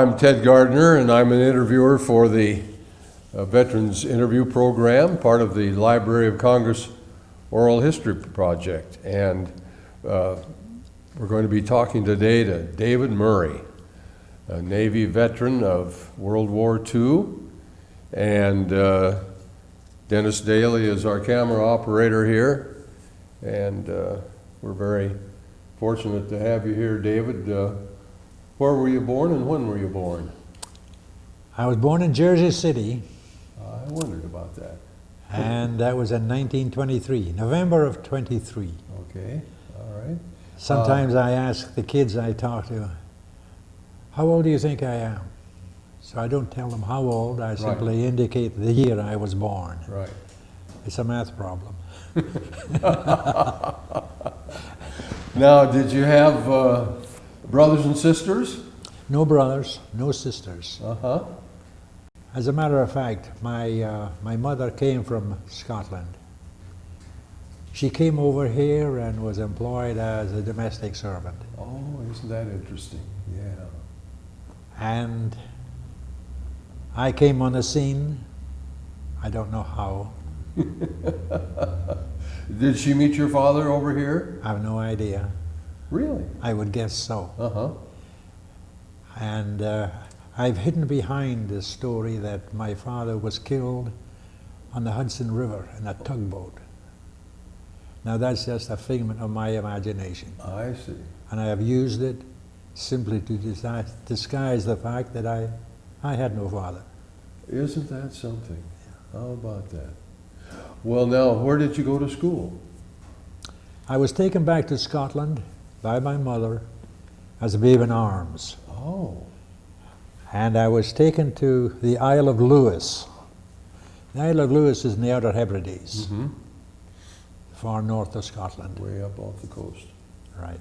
I'm Ted Gardner, and I'm an interviewer for the Veterans Interview Program, part of the Library of Congress Oral History Project. And we're going to be talking today to David Murray, a Navy veteran of World War II, and Dennis Daly is our camera operator here, and we're very fortunate to have you here, David. Where were you born and when were you born? I was born in Jersey City. I wondered about that. And that was in 1923, November of 23. Okay, all right. Sometimes I ask the kids I talk to, how old do you think I am? So I don't tell them how old, I simply indicate the year I was born. Right. It's a math problem. Now, did you have brothers and sisters? No brothers, no sisters. Uh-huh. As a matter of fact, my mother came from Scotland. She came over here and was employed as a domestic servant. Oh, isn't that interesting? Yeah. And I came on the scene, I don't know how. Did she meet your father over here? I have no idea. Really? I would guess so. Uh-huh. And I've hidden behind this story that my father was killed on the Hudson River in a tugboat. Now that's just a figment of my imagination. I see. And I have used it simply to disguise the fact that I had no father. Isn't that something? How about that? Well, now, where did you go to school? I was taken back to Scotland by my mother as a babe in arms. Oh. And I was taken to the Isle of Lewis. The Isle of Lewis is in the Outer Hebrides, far north of Scotland. Way up off the coast. Right.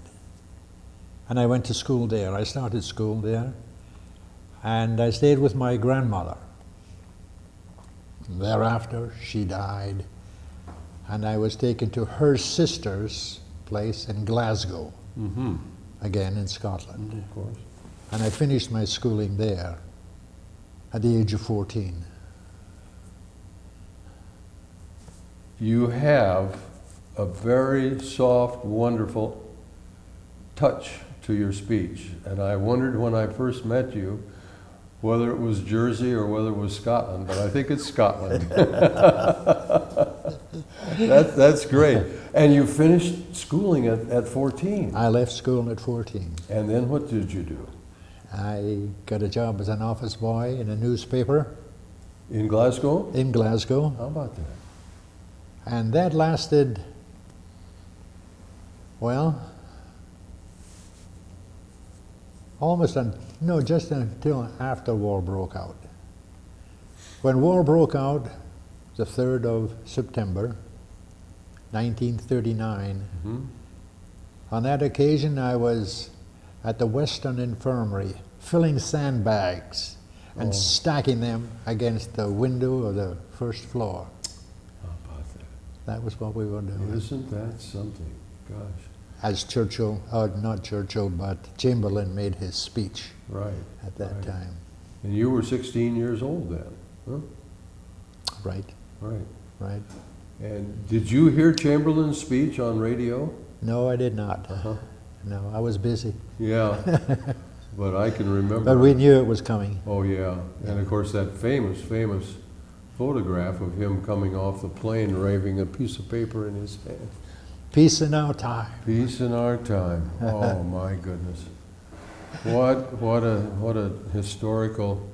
And I went to school there. I started school there. And I stayed with my grandmother. Thereafter, she died. And I was taken to her sister's place in Glasgow, again in Scotland. Of course. And I finished my schooling there at the age of 14. You have a very soft, wonderful touch to your speech. And I wondered when I first met you whether it was Jersey or whether it was Scotland, but I think it's Scotland. That's great. And you finished schooling at 14. I left school at 14. And then what did you do? I got a job as an office boy in a newspaper In Glasgow? in Glasgow. How about that? And that lasted, well, just until after war broke out. When war broke out, the 3rd of September, 1939, on that occasion I was at the Western Infirmary filling sandbags and stacking them against the window of the first floor. How about that? That was what we were doing. Isn't that something? Gosh. As Churchill, not Churchill, but Chamberlain made his speech Right. at that time. And you were 16 years old then, huh? Right, Right. right. And did you hear Chamberlain's speech on radio? No, I did not. No, I was busy. Yeah. But I can remember. But we knew it was coming. Oh, yeah. And of course, that famous photograph of him coming off the plane, waving a piece of paper in his hand. Peace in our time. Peace in our time. Oh, my goodness. What a historical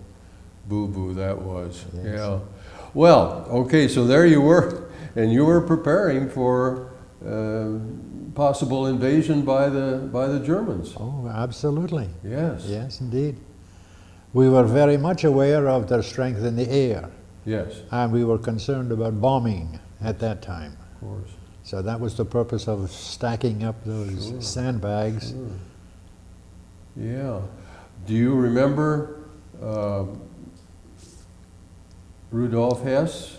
boo-boo that was. Yes. Yeah. Well, okay, so there you were, and you were preparing for possible invasion by the Germans. Oh, absolutely. Yes. Yes, indeed. We were very much aware of their strength in the air, Yes, and we were concerned about bombing at that time. of course. So that was the purpose of stacking up those sandbags. Sure. Yeah. Do you remember Rudolf Hess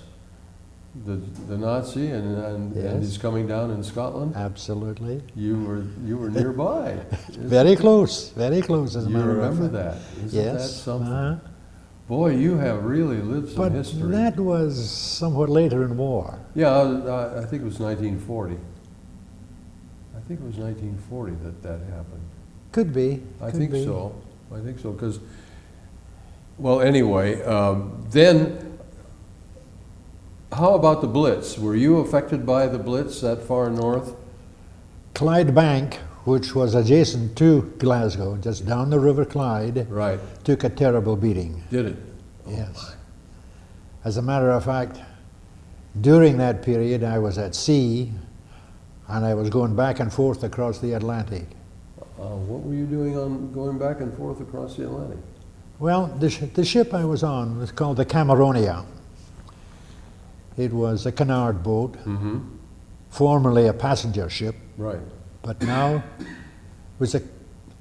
the Nazi, and Yes. he's coming down in Scotland. Absolutely. You were nearby. Very close, as a You matter of remember fact. that? Isn't that Yes. something? uh-huh. Boy, you have really lived some But history. that was somewhat later in war. Yeah, I think it was 1940. I think it was 1940 that happened. Could be. I could think be. so. I think so, because, well, anyway, then, how about the Blitz? Were you affected by the Blitz that far north? Clydebank, which was adjacent to Glasgow, just down the River Clyde, Right. took a terrible beating. Did it? Yes. As a matter of fact, during that period, I was at sea, and I was going back and forth across the Atlantic. What were you doing on going back and forth across the Atlantic? Well, the ship I was on was called the Cameronia. It was a canard boat, Mm-hmm. formerly a passenger ship, Right. but now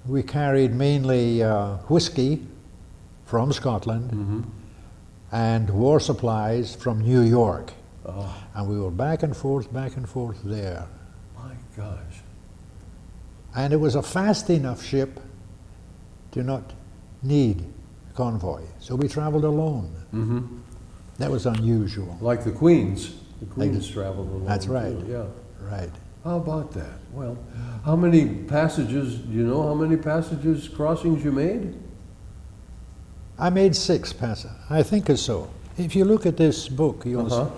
we carried mainly whiskey from Scotland Mm-hmm. and war supplies from New York. Oh, And we were back and forth there. my gosh. And it was a fast enough ship to not need convoy. So we traveled alone. Mm-hmm. That was unusual. Like the Queens. The Queens traveled along. That's right. too, yeah. Right. How about that? Well, how many passages, do you know how many passages, crossings you made? I made 6 passes. I think so. If you look at this book, you'll Uh-huh.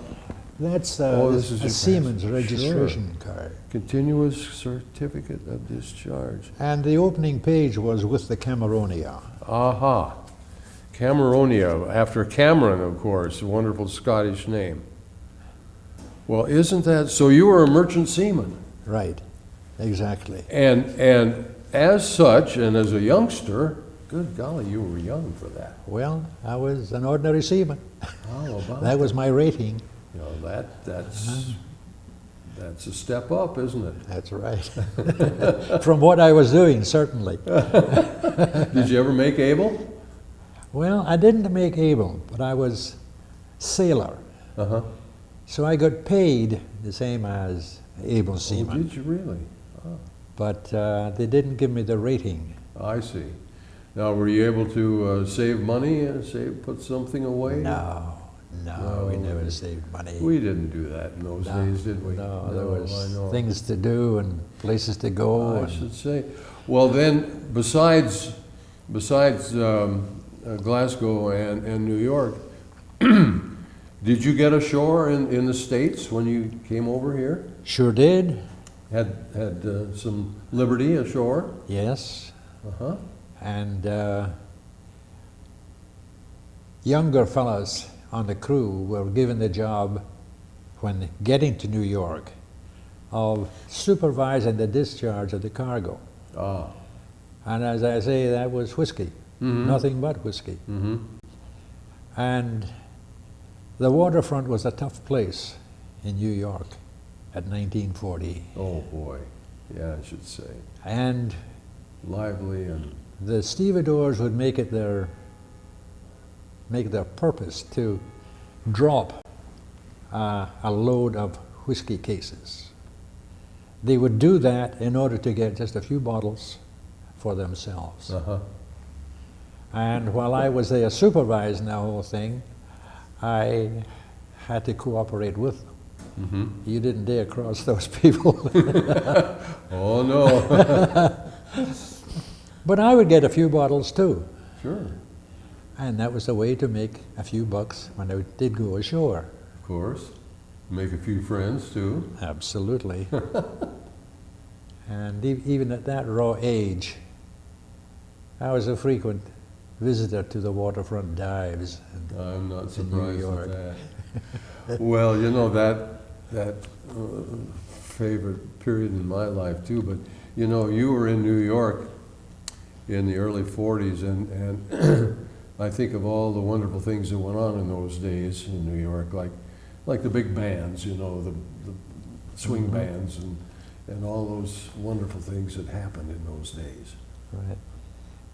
that's Oh, this is a your seaman's pass. registration card. Continuous certificate of discharge. And the opening page was with the Cameronia. Aha. Cameronia, after Cameron, of course, a wonderful Scottish name. Well, isn't that, so you were a merchant seaman. Right. Exactly. And as such, and as a youngster, good golly, you were young for that. Well, I was an ordinary seaman. How about That was my rating. You know, that's a step up, isn't it? That's right. From what I was doing, certainly. Did you ever make able? Well, I didn't make able, but I was sailor. Uh-huh. So I got paid the same as able Oh, seaman. did you really? But they didn't give me the rating. I see. Now, were you able to save money and put something away? No, we No. never saved money. We didn't do that in those No, days, did we? No, there I was know. things to do and places to go. I and should say. Well, then, besides Glasgow and New York, did you get ashore in the States when you came over here? Sure did, Had some liberty ashore? yes. Uh-huh. And younger fellows on the crew were given the job when getting to New York of supervising the discharge of the cargo. Ah. And as I say, that was whiskey, Mhm. nothing but whiskey. Mm-hmm. And the waterfront was a tough place in New York at 1940. Oh, boy. Yeah, I should say. And Lively and... the stevedores would make their purpose to drop a load of whiskey cases. They would do that in order to get just a few bottles for themselves. Uh-huh. And while I was there supervising the whole thing, I had to cooperate with them. Mm-hmm. You didn't dare cross those people. Oh, no. But I would get a few bottles too. Sure. And that was the way to make a few bucks when I did go ashore. Of course. Make a few friends, too. Absolutely. And even at that raw age, I was a frequent visitor to the waterfront dives. I'm not in New surprised York. at that. Well, you know, that favorite period in my life, too. But, you know, you were in New York in the early 40s, and I think of all the wonderful things that went on in those days in New York, like the big bands, you know, the swing Mhm. bands and all those wonderful things that happened in those days. Right.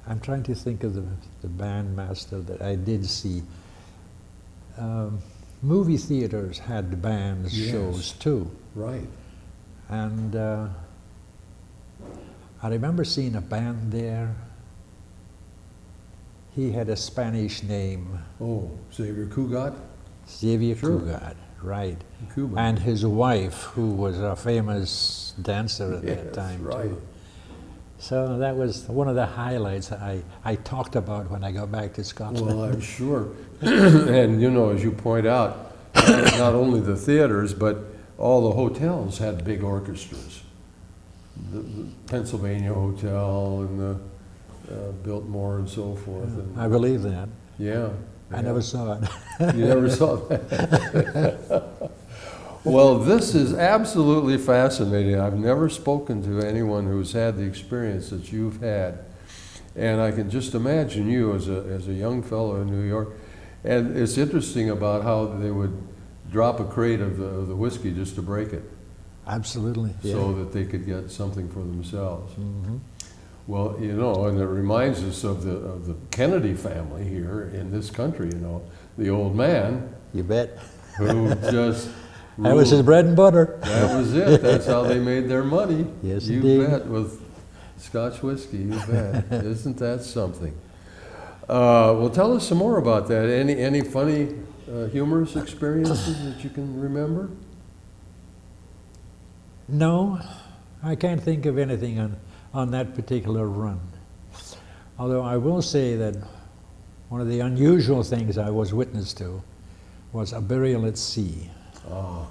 I'm trying to think of the bandmaster that I did see. movie theaters had band Yes. shows too. Right. And I remember seeing a band there. He had a Spanish name, Oh, Xavier Cugat? Xavier Sure. Cugat, right. Cuba. And his wife, who was a famous dancer at that Yes, time right. too. So that was one of the highlights I talked about when I got back to Scotland. Well, I'm sure. And, you know, as you point out, not only the theaters, but all the hotels had big orchestras. The Pennsylvania Hotel and the Biltmore and so forth. And, I believe that. yeah. I never saw it. You never saw that? Well, this is absolutely fascinating. I've never spoken to anyone who's had the experience that you've had. And I can just imagine you as a young fellow in New York. And it's interesting about how they would drop a crate of the whiskey just to break it Absolutely. Yeah. so that they could get something for themselves. Mhm. Well, you know, and it reminds us of the Kennedy family here in this country, you know, the old man You bet. who just That was his ruled. bread and butter. That was it. That's how they made their money. Yes, you indeed. bet, with Scotch whiskey, you bet. Isn't that something? Well, tell us some more about that. Any funny, humorous experiences that you can remember? No, I can't think of anything on that particular run. Although I will say that one of the unusual things I was witness to was a burial at sea. Oh,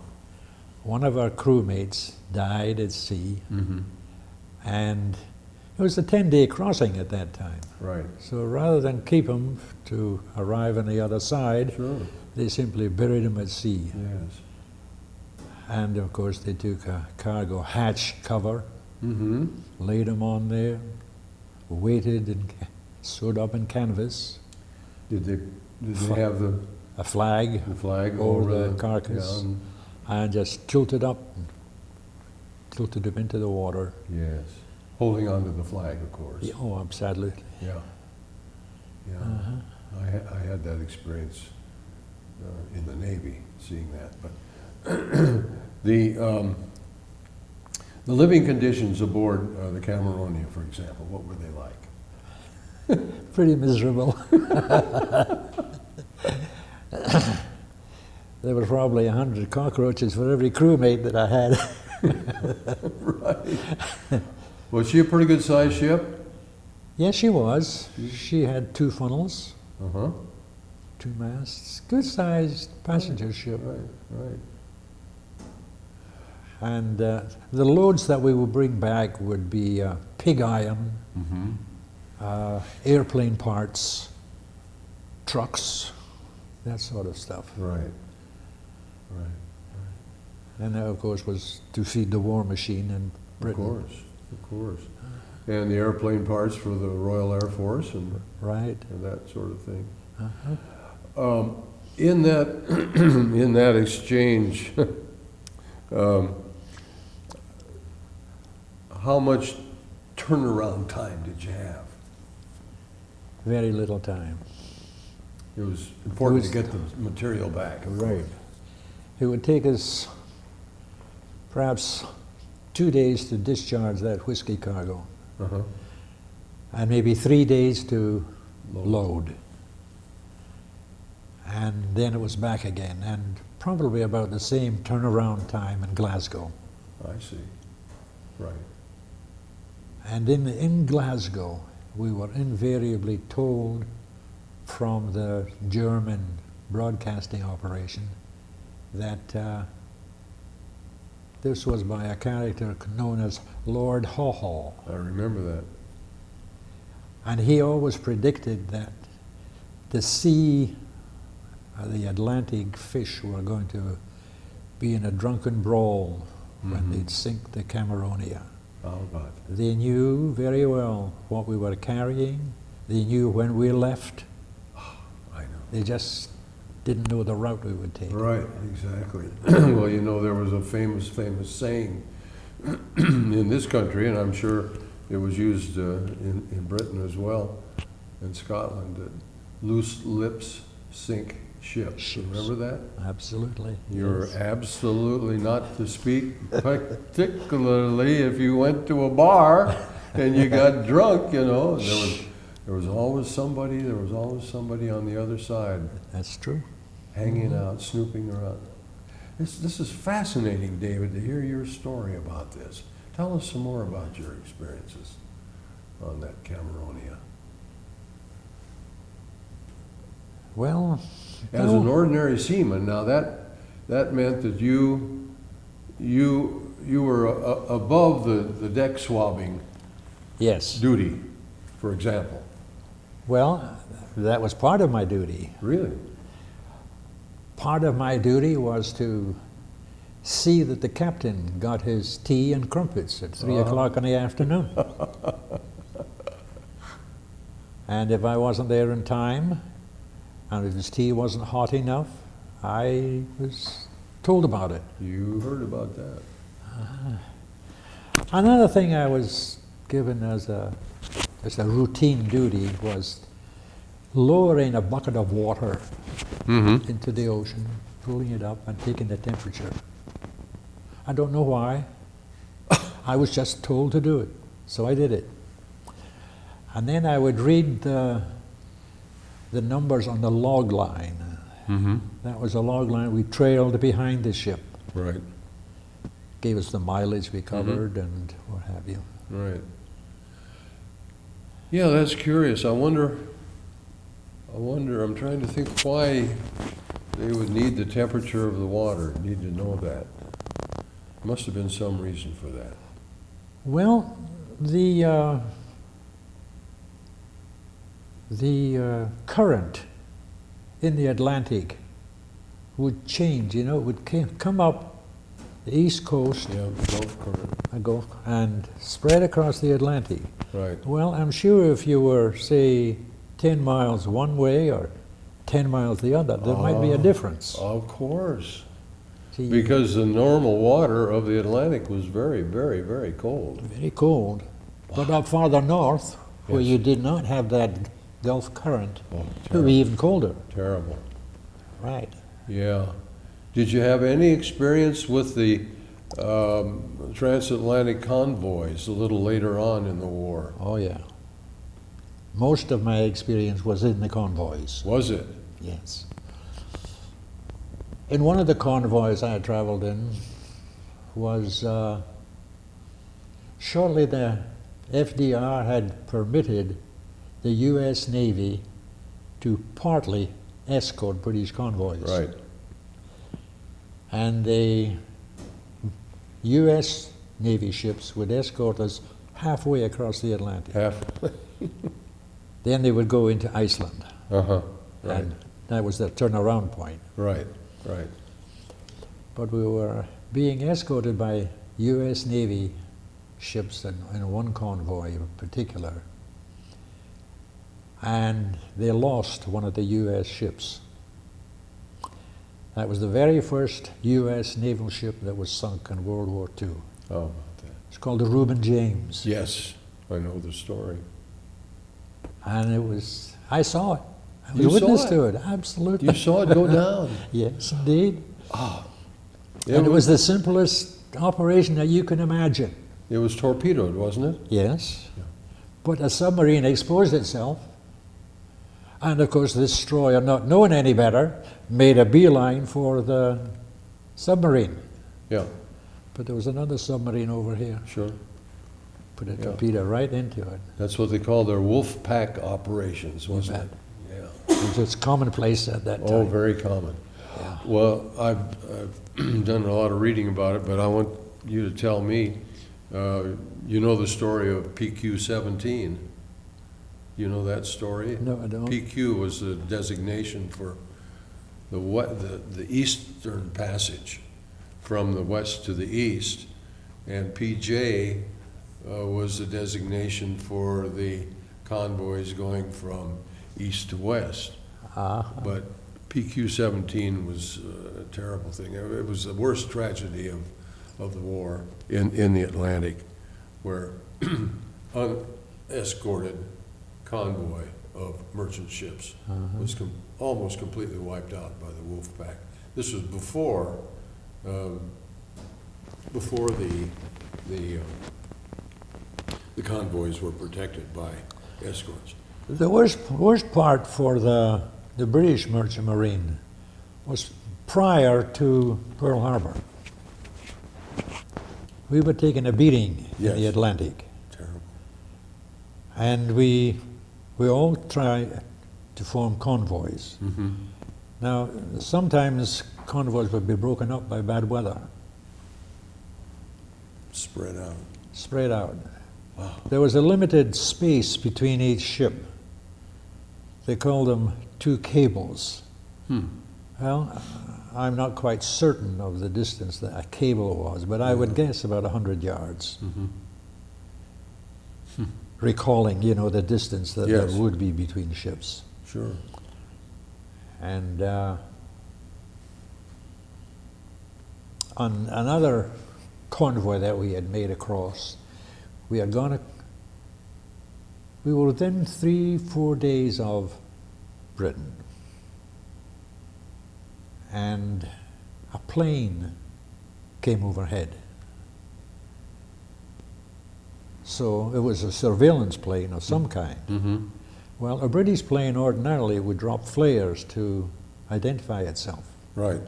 One of our crewmates died at sea, mm-hmm. and it was a 10-day crossing at that time. Right. So rather than keep him to arrive on the other side, Sure. they simply buried him at sea. Yes. And of course they took a cargo hatch cover, Mm-hmm. laid him on there, weighted and sewed up in canvas, Did they have the a flag, flag over over the carcass. Yeah, and just tilted up, and tilted him into the water. yes. Holding onto the flag, of course. Yeah, oh, absolutely. Yeah. Yeah. Uh-huh. I had that experience in the Navy, seeing that. But the living conditions aboard the Cameronia, for example, what were they like? Pretty miserable. There were probably 100 cockroaches for every crewmate that I had. Right. Was she a pretty good sized ship? Yes, she was. She had 2 funnels, Uh-huh. 2 masts, good-sized passenger ship. Right, right. And the loads that we would bring back would be pig iron, Mm-hmm. airplane parts, trucks, that sort of stuff. Right. Right. And that, of course, was to feed the war machine in Of Britain. course, of course. And the airplane parts for the Royal Air Force and Right. that sort of thing. Uh-huh. In that in that exchange, how much turnaround time did you have? Very little time. It was important It to was- get the material back. of Right. course. It would take us perhaps 2 days to discharge that whiskey cargo, Uh-huh. and maybe 3 days to Load. load. And then it was back again, and probably about the same turnaround time in Glasgow. I see. Right. And in Glasgow, we were invariably told from the German broadcasting operation that this was by a character known as Lord Haw Haw. I remember that. And he always predicted that the sea, the Atlantic fish were going to be in a drunken brawl when Mhm. they'd sink the Cameronia. How about that? They knew very well what we were carrying. They knew when we left. I know. They just didn't know the route we would take. Right, exactly. Well, you know, there was a famous saying in this country, and I'm sure it was used in Britain as well, in Scotland, that loose lips sink ships. Remember that? Absolutely. You're yes. absolutely not to speak, particularly if you went to a bar and you got drunk, you know. There was always somebody on the other side That's true. hanging out, snooping around. This is fascinating, David, to hear your story about this. Tell us some more about your experiences on that Cameronia. Well, As an ordinary seaman, now that meant that you were above the deck swabbing yes. duty, for example. Well, that was part of my duty. Really? Part of my duty was to see that the captain got his tea and crumpets at 3 o'clock in the afternoon. And if I wasn't there in time, and if his tea wasn't hot enough, I was told about it. You heard about that. Another thing I was given as a routine duty was lowering a bucket of water into the ocean, pulling it up and taking the temperature. I don't know why. I was just told to do it, so I did it. And then I would read the numbers on the log line. That was a log line we trailed behind the ship. Right. Gave us the mileage we covered and what have you. Right. Yeah, that's curious. I wonder, I'm trying to think why they would need the temperature of the water, need to know that. Must have been some reason for that. Well, the current in the Atlantic would change, you know, it would come up the east coast Yeah, Gulf current. and spread across the Atlantic. Right. Well, I'm sure if you were, say, 10 miles one way or 10 miles the other, there might be a difference. Of course. See, Because the normal water of the Atlantic was very, very, very cold. very cold. But up farther north, where Yes. you did not have that Gulf current, Oh, it would terrible. be even colder. Terrible. Right. Yeah. Did you have any experience with the transatlantic convoys a little later on in the war? Oh, yeah. Most of my experience was in the convoys. Was it? Yes. In one of the convoys I had traveled in was shortly the FDR had permitted the U.S. Navy to partly escort British convoys. Right. And the U.S. Navy ships would escort us halfway across the Atlantic. Half. Then they would go into Iceland. Uh-huh. Right. And that was the turnaround point. Right. Right. But we were being escorted by U.S. Navy ships in one convoy in particular. And they lost one of the U.S. ships. That was the very first U.S. naval ship that was sunk in World War II. Oh, It's called the Reuben James. yes. I know the story. And it was, I saw it. I was You a witness saw it? to it, absolutely. You saw it go down. Yes, indeed. It And it was the simplest operation that you can imagine. It was torpedoed, wasn't it? Yes. Yeah. But a submarine exposed itself. And of course, this destroyer, not knowing any better, made a beeline for the submarine. Yeah. But there was another submarine over here. Sure. Put a Yeah. torpedo right into it. That's what they call their wolf pack operations, wasn't it? Yeah. It was just commonplace at that time. Oh, very common. Yeah. Well, I've done a lot of reading about it, but I want you to tell me, you know the story of PQ-17. You know that story? No, I don't. PQ was the designation for the Eastern Passage from the west to the east, and PJ was the designation for the convoys going from east to west. But PQ-17 was a terrible thing. It was the worst tragedy of the war in the Atlantic, where unescorted convoy of merchant ships was almost completely wiped out by the wolf pack. This was before the convoys were protected by escorts. The worst part for the British Merchant Marine was prior to Pearl Harbor. We were taking a beating in the Yes. Atlantic, Terrible. and we all tried to form convoys. Now, sometimes convoys would be broken up by bad weather, Spread out. spread out. Wow. There was a limited space between each ship. They called them two cables. Well, I'm not quite certain of the distance that a cable was, but I would guess about 100 yards. Recalling, the distance that Yes. there would be between ships. Sure. And on another convoy that we had made across, we were within 3-4 days of Britain. And a plane came overhead. So it was a surveillance plane of some kind. Well, a British plane ordinarily would drop flares to identify itself. Right.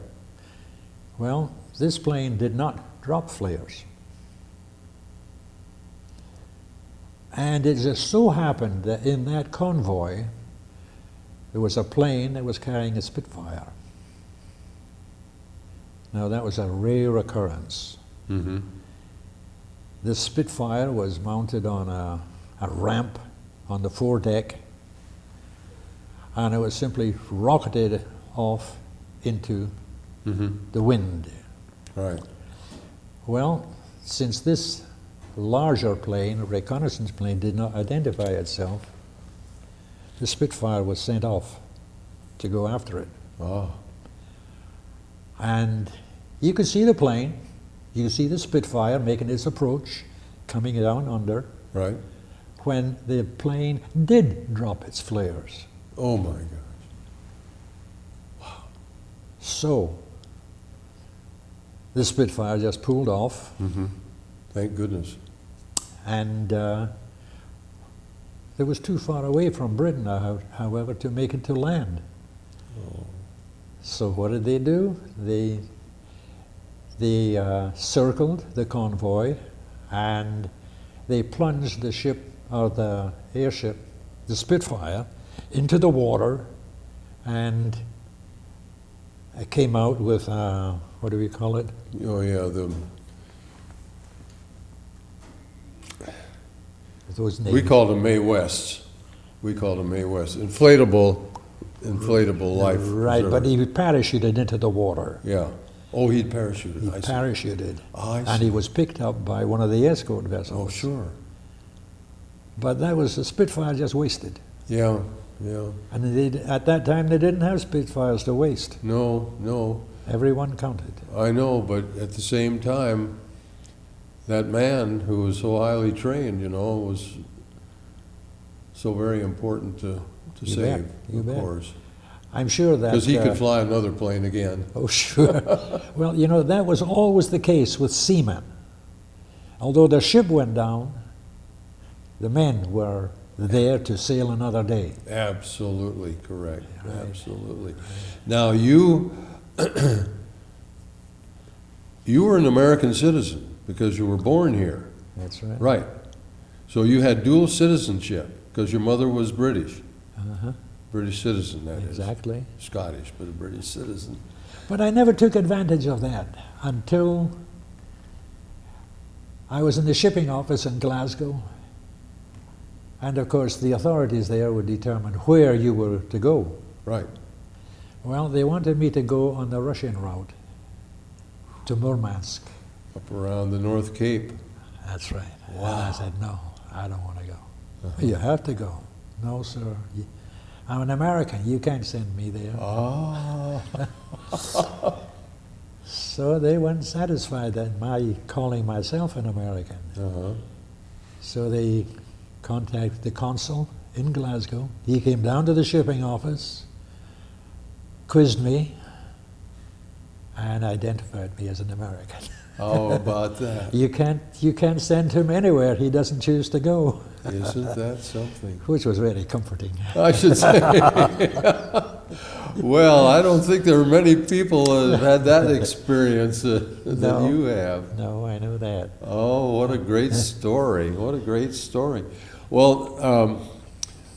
Well, this plane did not drop flares. And it just so happened that in that convoy, there was a plane that was carrying a Spitfire. Now, that was a rare occurrence. This Spitfire was mounted on a ramp on the foredeck, and it was simply rocketed off into the wind. Right. Well, since this larger plane, a reconnaissance plane, did not identify itself, the Spitfire was sent off to go after it. Ah. And you could see the plane, you could see the Spitfire making its approach, coming down under, Right. when the plane did drop its flares. Oh my gosh. So, the Spitfire just pulled off, Thank goodness. and it was too far away from Britain, however, to make it to land. So what did they do? They circled the convoy, and they plunged the ship, or the airship, the Spitfire, into the water, and it came out with, what do we call it? Oh yeah, Those we Navy. called them Mae Wests. We called them Mae Wests. Inflatable life. Right, but preserver. he parachuted into the water. Yeah. Oh, he'd parachuted. He I see. parachuted, I and he see. was picked up by one of the escort vessels. Oh, sure. But that was the Spitfire just wasted. Yeah, yeah. And at that time, they didn't have Spitfires to waste. No. Everyone counted. I know, but at the same time, that man who was so highly trained, was so very important to You save, bet, you of bet. course. I'm sure that... Because he could fly another plane again. Oh, sure. Well, that was always the case with seamen. Although their ship went down, the men were there to sail another day. Absolutely correct. Right. Absolutely. Now you you were an American citizen because you were born here, That's right. right? So you had dual citizenship because your mother was British, Uh-huh. British citizen, that is. Exactly. Scottish, but a British citizen. But I never took advantage of that until I was in the shipping office in Glasgow. And of course, the authorities there would determine where you were to go. Right. Well, they wanted me to go on the Russian route to Murmansk. Up around the North Cape. That's right. Wow. And I said, no, I don't want to go. You have to go. No, sir. I'm an American. You can't send me there. Ah. So they weren't satisfied at my calling myself an American. Uh-huh. So they contacted the consul in Glasgow. He came down to the shipping office, quizzed me, and identified me as an American. How about that? You can't send him anywhere he doesn't choose to go, Isn't that something? which was very comforting. I should say. Well, I don't think there are many people that have had that experience that No. you have. No, I know that. Oh, what a great story. What a great story. Well,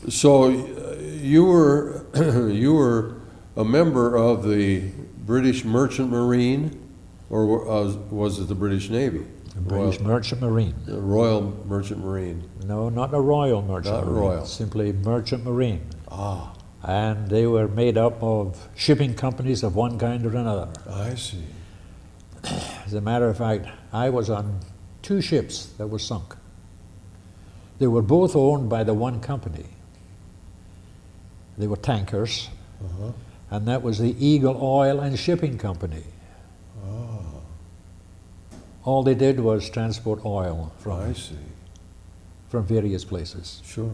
so you were you were a member of the British Merchant Marine, or was it the British Navy? The British Merchant Marine. The Royal Merchant Marine. No, not a Royal Merchant Not Marine. Royal. Simply Merchant Marine. Ah, And they were made up of shipping companies of one kind or another. I see. As a matter of fact, I was on 2 ships that were sunk. They were both owned by the one company. They were tankers, Uh-huh. and that was the Eagle Oil and Shipping Company. Ah, All they did was transport oil I see. from various places. Sure.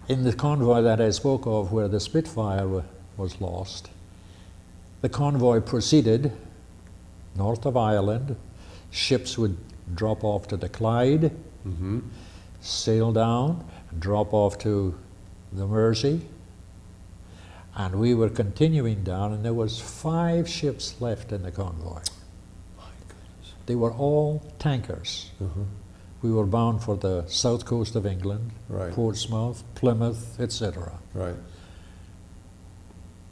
In the convoy that I spoke of, where the Spitfire was lost, the convoy proceeded north of Ireland. Ships would drop off to the Clyde, Mm-hmm. sail down, and drop off to the Mersey, and we were continuing down, and there was 5 ships left in the convoy. My goodness. They were all tankers. Uh-huh. We were bound for the south coast of England, Right. Portsmouth, Plymouth, etc. Right.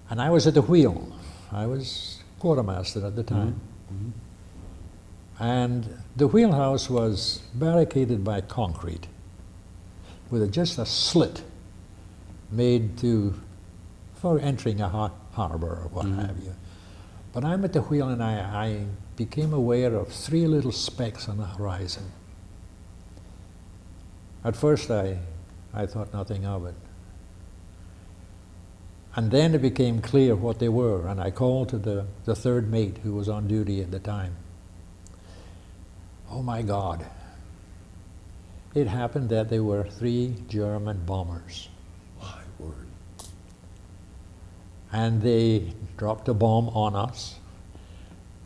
And I was at the wheel. I was quartermaster at the time. Mhm. And the wheelhouse was barricaded by concrete with just a slit made for entering a harbor or what have you. But I'm at the wheel, and I became aware of 3 little specks on the horizon. At first I thought nothing of it. And then it became clear what they were, and I called to the third mate who was on duty at the time. Oh my God. It happened that there were 3 German bombers, My word. and they dropped a bomb on us.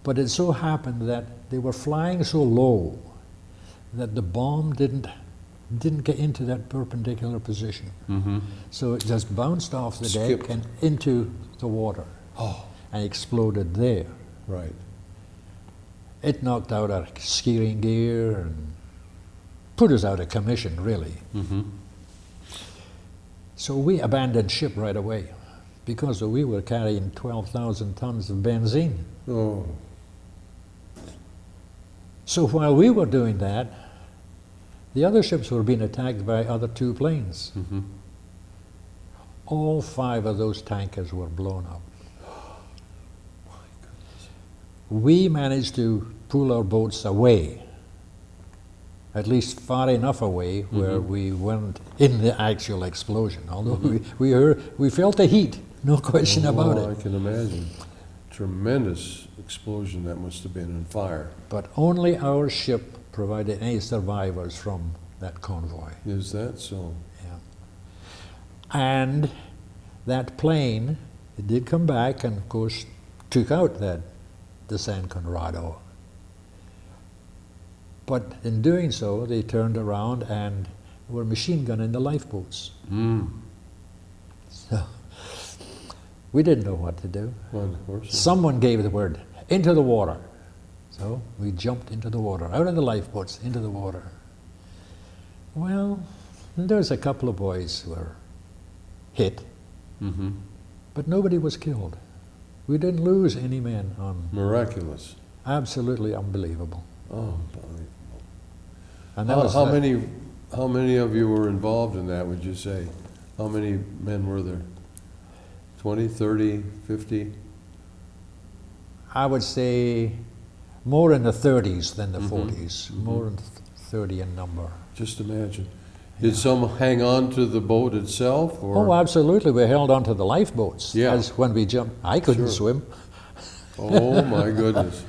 But it so happened that they were flying so low that the bomb didn't get into that perpendicular position. Mm-hmm. So it just bounced off the Skipped. deck and into the water Oh, and exploded there. right. It knocked out our steering gear and put us out of commission, really. Mm-hmm. So we abandoned ship right away because we were carrying 12,000 tons of benzene. Oh, So while we were doing that, the other ships were being attacked by other 2 planes. mm-hmm. All 5 of those tankers were blown up. We managed to pull our boats away, at least far enough away where we weren't in the actual explosion. Although we felt the heat, no question about I it. can imagine. Tremendous explosion that must have been, and fire. But only our ship provided any survivors from that convoy. Is that so? Yeah. And that plane, it did come back and, of course, took out the San Conrado. But in doing so, they turned around and were machine gunning the lifeboats. Mm. So we didn't know what to do. Well, of course. Someone gave the word, into the water. So we jumped into the water, out of the lifeboats, into the water. Well, there's a couple of boys who were hit, Mm-hmm. but nobody was killed. We didn't lose any men on. Miraculous. Absolutely unbelievable. Oh, And that was how many of you were involved in that, would you say? How many men were there? 20, 30, 50? I would say more in the 30s than the 40s, more than 30 in number. Just imagine. Did some hang on to the boat itself, or? Oh, absolutely. We held on to the lifeboats. Yeah. As when we jumped. I couldn't Sure. swim. Oh, my goodness.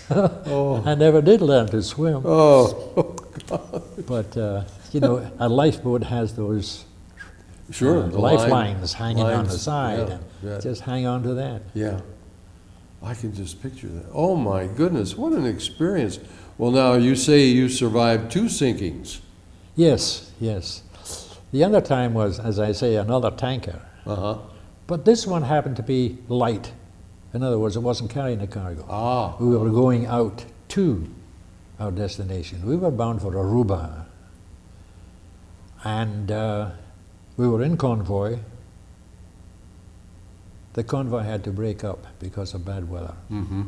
Oh, I never did learn to swim. oh, But you know, a lifeboat has those Sure. the lifelines hanging on the lines, side, yeah, and yeah. just hang on to that. Yeah, I can just picture that. Oh my goodness, what an experience. Well, now you say you survived 2 sinkings. Yes, yes. The other time was, as I say, another tanker. Uh-huh. But this one happened to be light. In other words, it wasn't carrying a cargo. Ah, We were going out to our destination. We were bound for Aruba. And we were in convoy. The convoy had to break up because of bad weather. mm-hmm.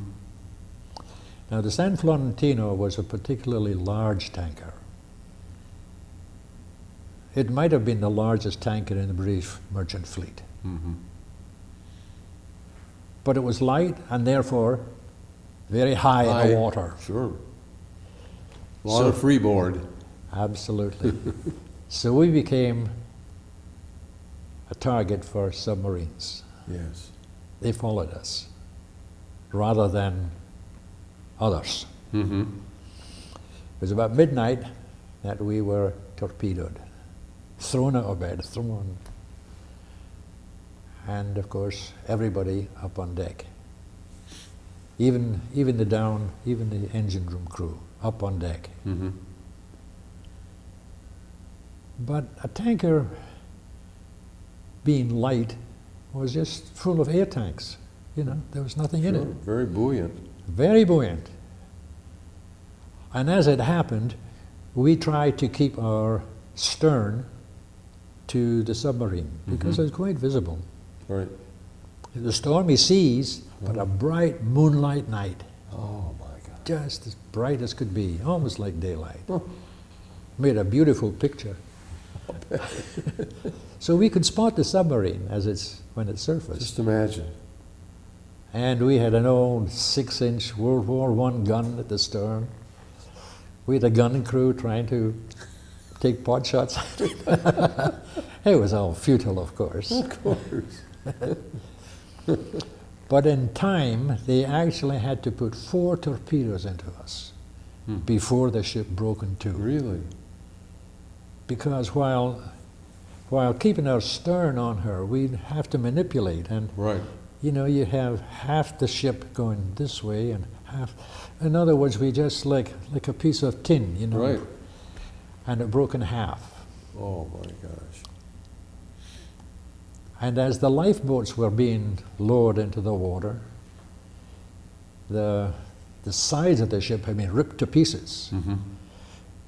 Now, the San Florentino was a particularly large tanker. It might have been the largest tanker in the British merchant fleet. Mm-hmm. But it was light and therefore very high in the water. Sure. A lot So- of freeboard. Absolutely. So we became a target for submarines. Yes. They followed us rather than others. Mm-hmm. It was about midnight that we were torpedoed, thrown out of bed, thrown. And of course, everybody up on deck. Even the engine room crew up on deck. Mm-hmm. But a tanker, being light, was just full of air tanks. You know, there was nothing in Sure. it. Very buoyant. Very buoyant. And as it happened, we tried to keep our stern to the submarine because it was quite visible. Right. The stormy seas, but a bright moonlight night, Oh my God. just as bright as could be, almost like daylight. Oh. Made a beautiful picture. So we could spot the submarine when it surfaced. Just imagine. And we had an old 6-inch World War I gun at the stern. We had a gun crew trying to take pot shots. It was all futile, of course. Of course. But in time, they actually had to put 4 torpedoes into us before the ship broke in two. Really? Because while keeping our stern on her, we'd have to manipulate, and Right. you know, you have half the ship going this way and half. In other words, we just like a piece of tin, you know, Right. and it broke in half. Oh my gosh. And as the lifeboats were being lowered into the water, the sides of the ship had been ripped to pieces. Mm-hmm.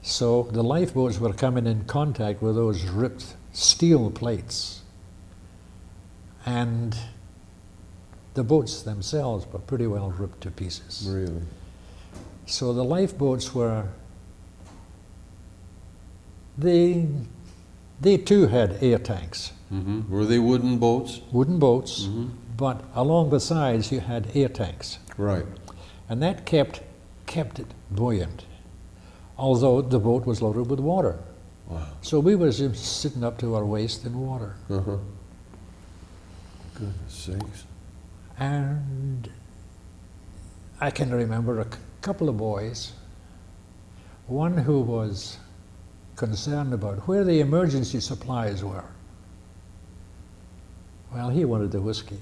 So the lifeboats were coming in contact with those ripped steel plates. And the boats themselves were pretty well ripped to pieces. Really? So the lifeboats were, they too had air tanks, Mm-hmm. Were they wooden boats? wooden boats, Mm-hmm. but along the sides you had air tanks. Right. And that kept it buoyant, although the boat was loaded with water. Wow. So we was just sitting up to our waist in water. Uh-huh. Goodness sakes. And I can remember a couple of boys, one who was concerned about where the emergency supplies were. Well, he wanted the whiskey.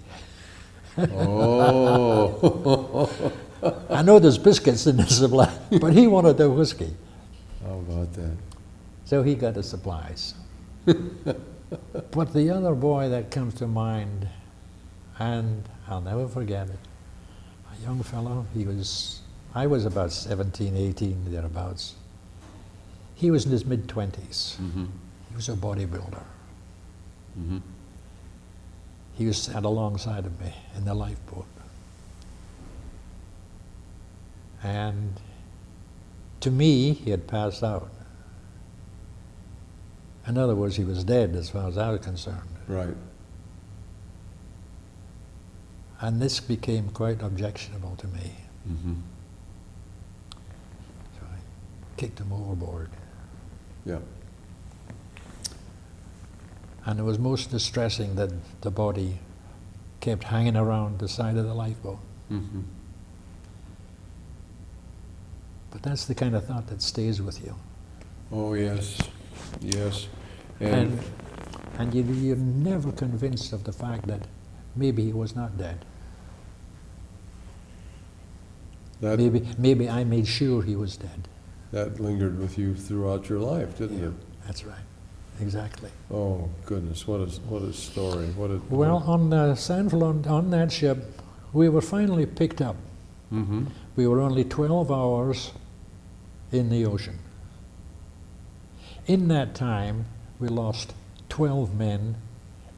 Oh. I know there's biscuits in the supply, but he wanted the whiskey. How about that? So he got the supplies. But the other boy that comes to mind, and I'll never forget it, a young fellow, I was about 17, 18, thereabouts. He was in his mid-20s. Mm-hmm. He was a bodybuilder. Mm-hmm. He was sat alongside of me in the lifeboat. And to me, he had passed out. In other words, he was dead as far as I was concerned. Right. And this became quite objectionable to me. Mm-hmm. So I kicked him overboard. Yeah. And it was most distressing that the body kept hanging around the side of the lifeboat. Mm-hmm. But that's the kind of thought that stays with you. Oh yes. Yes. And you're never convinced of the fact that maybe he was not dead. that, Maybe I made sure he was dead. that lingered with you throughout your life, didn't it? That's right. Exactly. Oh, goodness, what a story. Well, on Sandford, on that ship, we were finally picked up. Mm-hmm. We were only 12 hours in the ocean. In that time, we lost 12 men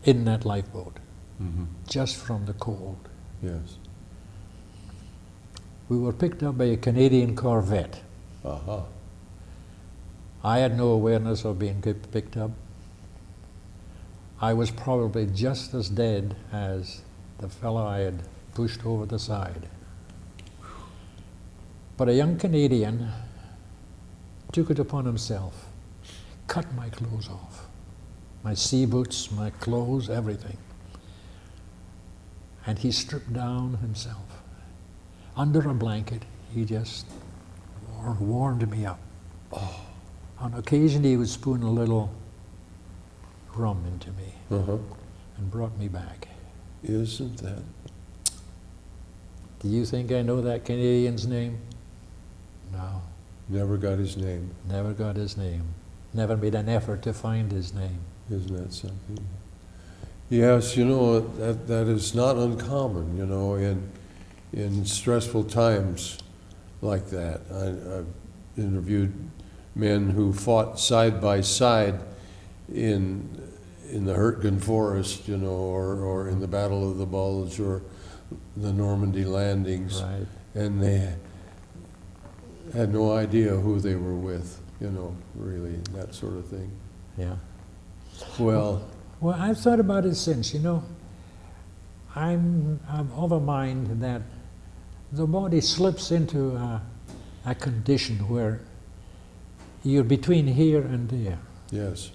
in that lifeboat, Mm-hmm. just from the cold. Yes. We were picked up by a Canadian corvette. Aha. I had no awareness of being picked up. I was probably just as dead as the fellow I had pushed over the side. But a young Canadian took it upon himself, cut my clothes off, my sea boots, my clothes, everything. And he stripped down himself. Under a blanket, he just warmed me up. Oh. On occasion, he would spoon a little rum into me Uh-huh. and brought me back. Isn't that? Do you think I know that Canadian's name? No, Never got his name. never got his name. Never made an effort to find his name. Isn't that something? Yes, that is not uncommon, in stressful times like that. I've interviewed men who fought side by side in the Hurtgen Forest, or in the Battle of the Bulge, or the Normandy landings, Right. and they had no idea who they were with, really, that sort of thing. Yeah. Well, Well, I've thought about it since, I'm of a mind that the body slips into a condition where you're between here and there. yes,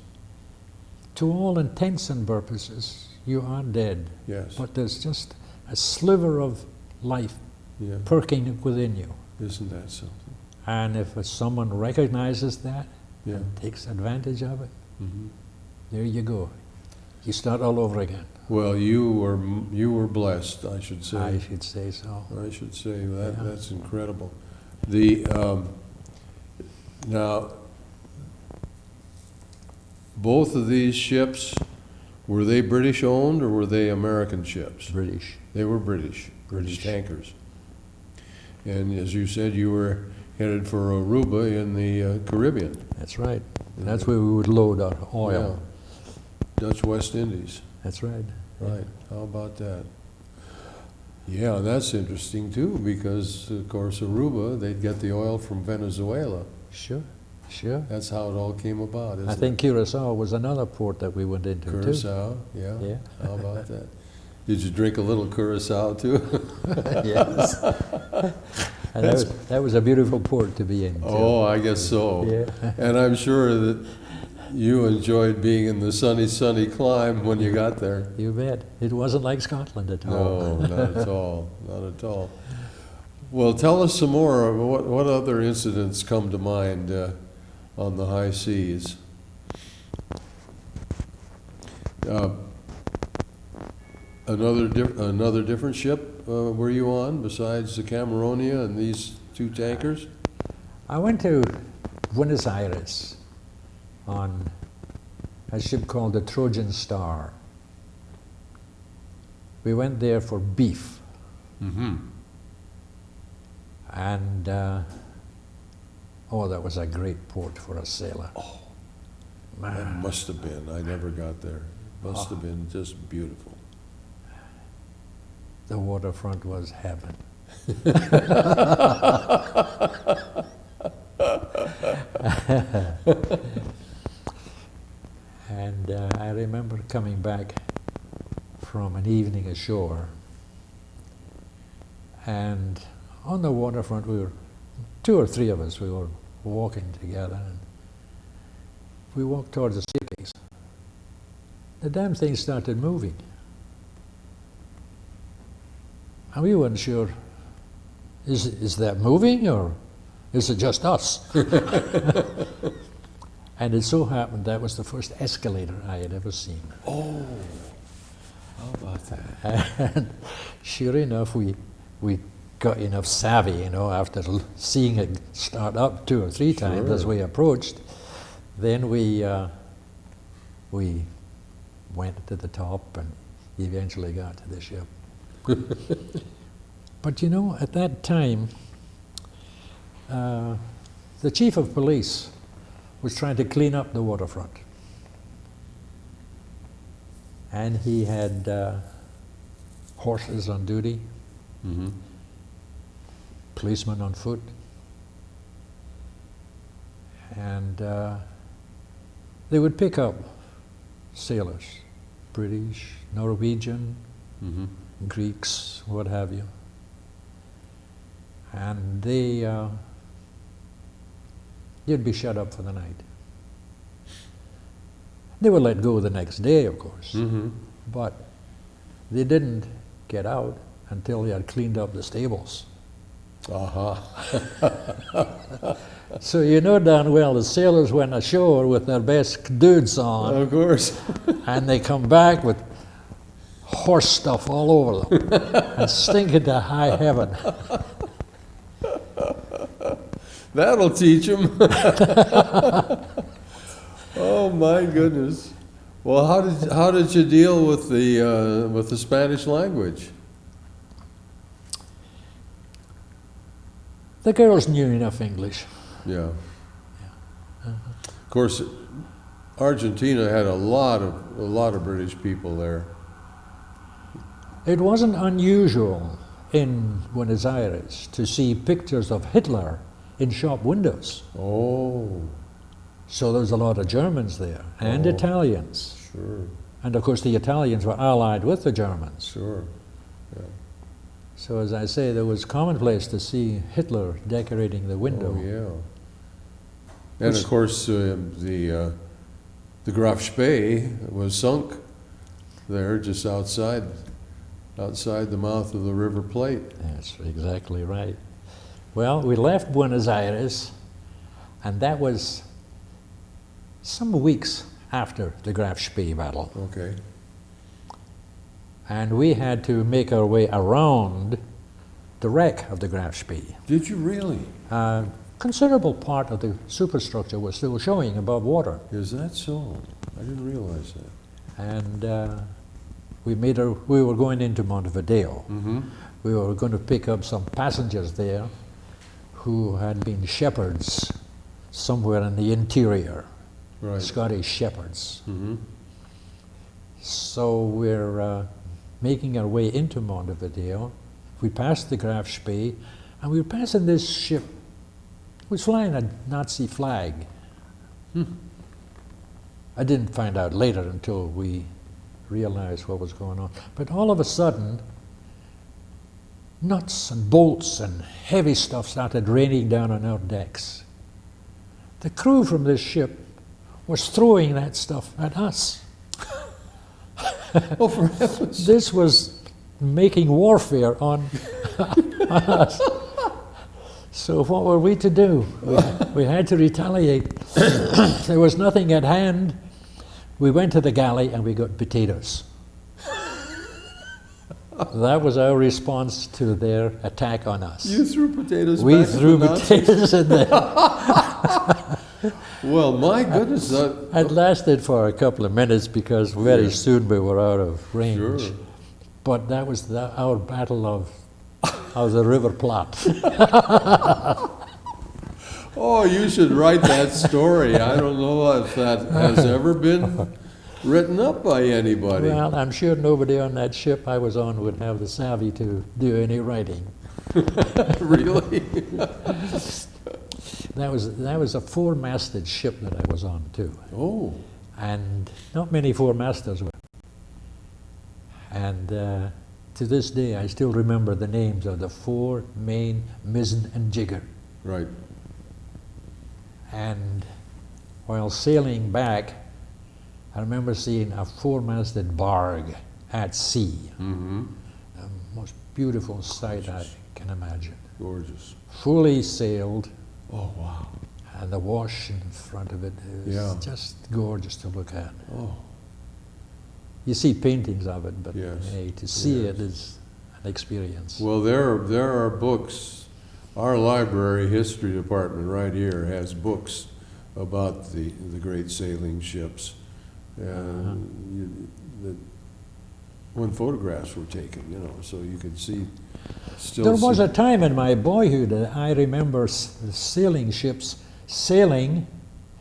To all intents and purposes, you are dead. yes, But there's just a sliver of life yeah. perking within you. Isn't that something? And if someone recognizes that Yeah. and takes advantage of it, Mhm. there you go. You start all over again. Well, you were blessed, I should say. I should say so. I should say that Yeah. that's incredible. The now, both of these ships, were they British owned or were they American ships? British. They were British British. tankers. And as you said, you were headed for Aruba in the Caribbean. That's right. And that's where we would load our oil. Yeah. Dutch West Indies. That's right. Right. How about that? Yeah, that's interesting too, because of course Aruba, they'd get the oil from Venezuela. Sure, sure. That's how it all came about, isn't I think Curacao was another port that we went into too. Curacao, yeah. Yeah. How about that? Did you drink a little Curacao too? Yes. And that was a beautiful port to be in too. Oh, I guess so. Yeah. And I'm sure that you enjoyed being in the sunny clime when you got there. You bet. It wasn't like Scotland at No, all. not at all, not at all. Well, tell us some more. What other incidents come to mind on the high seas? Another different ship were you on besides the Camaronia and these two tankers? I went to Buenos Aires on a ship called the Trojan Star. We went there for beef. Mm-hmm. And, that was a great port for a sailor. Oh, Man. that must have been. I never got there. Must have been just beautiful. The waterfront was heaven. And I remember coming back from an evening ashore, and on the waterfront we were, two or three of us, we were walking together, and we walked towards the staircase. The damn thing started moving. And we weren't sure, is that moving or is it just us? And it so happened that was the first escalator I had ever seen. Oh, how about that? And sure enough, we got enough savvy, you know, after seeing it start up 2 or 3 times as Sure. we approached. Then we went to the top and eventually got to the ship. But you know, at that time, the chief of police was trying to clean up the waterfront. And he had horses on duty, Mm-hmm. policemen on foot, and they would pick up sailors, British, Norwegian, Mm-hmm. Greeks, what have you. And you'd be shut up for the night. They were let go the next day, of course, Mm-hmm. but they didn't get out until they had cleaned up the stables. Uh-huh. So you know darn well the sailors went ashore with their best dudes on, Of course. and they come back with horse stuff all over them and stinking to high heaven. That'll teach them. Oh my goodness. Well, how did you deal with the Spanish language? The girls knew enough English. Yeah. Of course, Argentina had a lot of British people there. It wasn't unusual in Buenos Aires to see pictures of Hitler in shop windows. Oh, So there was a lot of Germans there, and Oh. Italians. sure, And of course the Italians were allied with the Germans. sure. So as I say, there was commonplace to see Hitler decorating the window. Oh, yeah. And of course, the Graf Spee was sunk there just outside the mouth of the River Plate. That's exactly right. Well, we left Buenos Aires, and that was some weeks after the Graf Spee battle. Okay. And we had to make our way around the wreck of the Graf Spee. Did you really? Considerable part of the superstructure was still showing above water. Is that so? I didn't realize that. And we were going into Montevideo. Mm-hmm. We were going to pick up some passengers there who had been shepherds somewhere in the interior, Right. Scottish shepherds. Mm-hmm. So we're making our way into Montevideo. We passed the Graf Spee, and we were passing this ship. It was flying a Nazi flag. I didn't find out later until we realized what was going on. But all of a sudden, nuts and bolts and heavy stuff started raining down on our decks. The crew from this ship was throwing that stuff at us. Oh, for heaven's This was making warfare on us. So what were we to do? We had to retaliate. There was nothing at hand. We went to the galley and we got potatoes. That was our response to their attack on us. You threw potatoes We back at threw the Nazis? potatoes in there. Well, my goodness. It lasted for a couple of minutes because very Yeah. soon we were out of range. Sure. But that was our battle of the River Plate. Oh, you should write that story. I don't know if that has ever been written up by anybody. Well, I'm sure nobody on that ship I was on would have the savvy to do any writing. Really? That was a four-masted ship that I was on too, Oh, and not many four-masters were. And to this day, I still remember the names of the four main mizzen and jigger. right. And while sailing back, I remember seeing a four-masted barge at sea. Mm-hmm. The most beautiful sight I can imagine. Gorgeous. Fully sailed, Oh, wow. And the wash in front of it is Yeah. just gorgeous to look at. Oh, You see paintings of it, but Yes. hey, to see Yes. it is an experience. well, there are books. Our library history department right here has books about the great sailing ships. When photographs were taken, you know, so you could see, still There was see- a time in my boyhood that I remember sailing ships sailing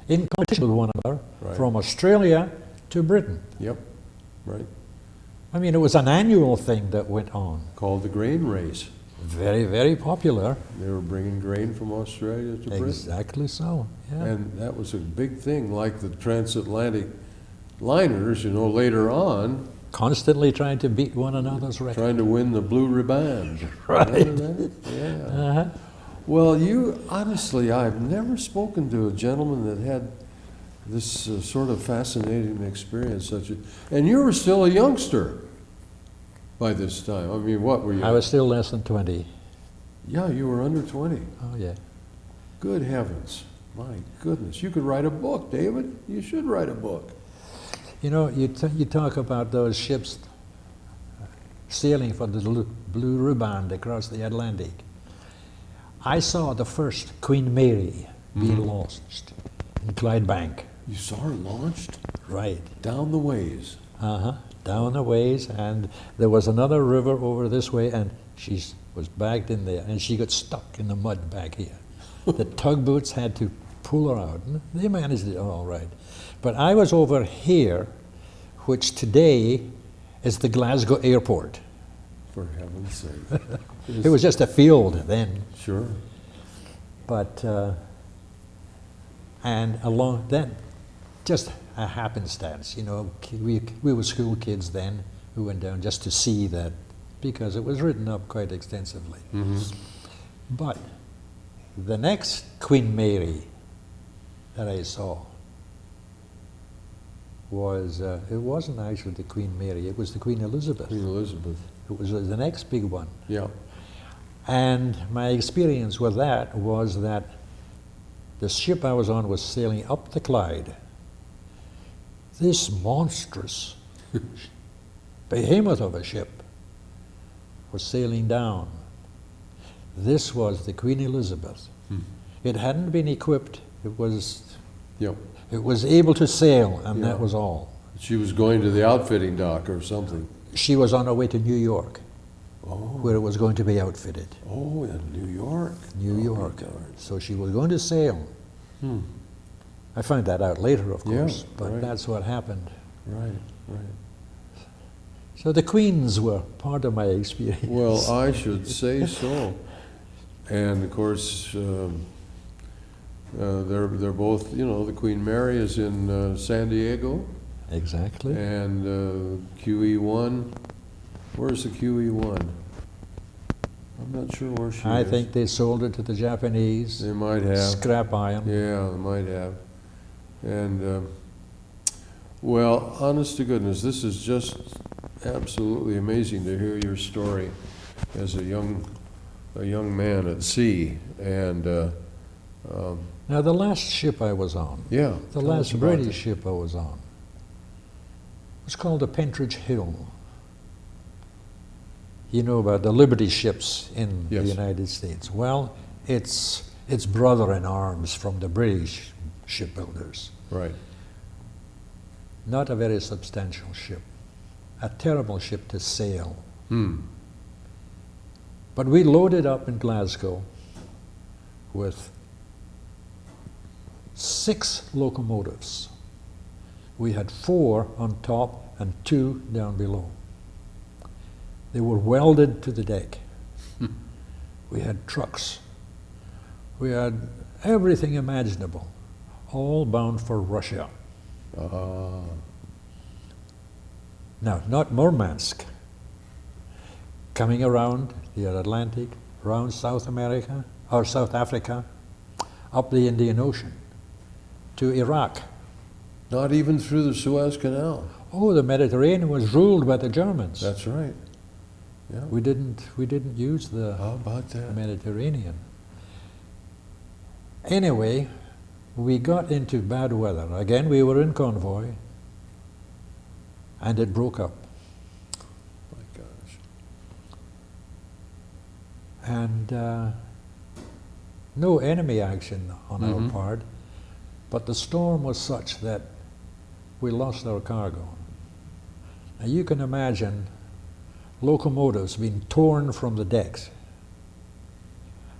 in competition with one another Right. from Australia to Britain. Yep, right, I mean, it was an annual thing that went on. called the grain race. Very, very popular. They were bringing grain from Australia to Britain. Exactly so. Yeah. And that was a big thing, like the transatlantic liners, you know, later on, Constantly trying to beat one another's record. trying to win the blue riband. Right. Remember that? Yeah. Uh-huh. Well, honestly, I've never spoken to a gentleman that had this sort of fascinating experience, and you were still a youngster by this time. I mean, what were you? I was still less than 20. Yeah, you were under 20. Oh, yeah. Good heavens. My goodness. You could write a book, David. You should write a book. You know, you talk about those ships sailing for the blue riband across the Atlantic. I saw the first Queen Mary be launched in Clydebank. You saw her launched Right. down the ways. Down the ways, and there was another river over this way, and she was backed in there, and she got stuck in the mud back here. The tugboats had to pull her out, and they managed it all right. But I was over here, which today is the Glasgow airport. For heaven's sake. It was just a field then, Sure. but and along that, just a happenstance, you know. We were school kids then who went down just to see that because it was written up quite extensively. But the next Queen Mary that I saw was, it wasn't actually the Queen Mary, it was the Queen Elizabeth. Queen Elizabeth. It was the next big one. Yeah. And my experience with that was that the ship I was on was sailing up the Clyde. This monstrous behemoth of a ship was sailing down. This was the Queen Elizabeth. It hadn't been equipped. It was Yep. able to sail, and Yeah. that was all. She was going to the outfitting dock or something. She was on her way to New York, Oh. where it was going to be outfitted. Oh, in New York. New Oh, York. my God. So she was going to sail. Hmm. I found that out later, of Yeah, course, but right. that's what happened. Right, right. So the queens were part of my experience. Well, I should say so. And of course, they're both, you know, the Queen Mary is in San Diego, Exactly. and QE1, where's the QE1? I'm not sure where she I is. think they sold it to the Japanese. They might have. Scrap iron. Yeah, they might have. And, well, honest to goodness, this is just absolutely amazing to hear your story as a young man at sea. And, Now, the last ship I was on, yeah. the tell us last about British ship I was on, was called the Pentridge Hill. You know about the Liberty ships in Yes. the United States. Well, it's brother in arms from the British shipbuilders. it. Right. Not a very substantial ship. A terrible ship to sail. Hmm. But we loaded up in Glasgow with 6 locomotives. We had 4 on top and 2 down below. They were welded to the deck. We had trucks. We had everything imaginable, all bound for Russia. Now, not Murmansk. Coming around the Atlantic, around South America, or South Africa, up the Indian Ocean, to Iraq. Not even through the Suez Canal. Oh, the Mediterranean was ruled by the Germans. That's right. Yeah. We didn't use the How about that? Mediterranean. Anyway, we got into bad weather. Again, we were in convoy, and it broke up. My gosh. And no enemy action on our part, but the storm was such that we lost our cargo. Now you can imagine locomotives being torn from the decks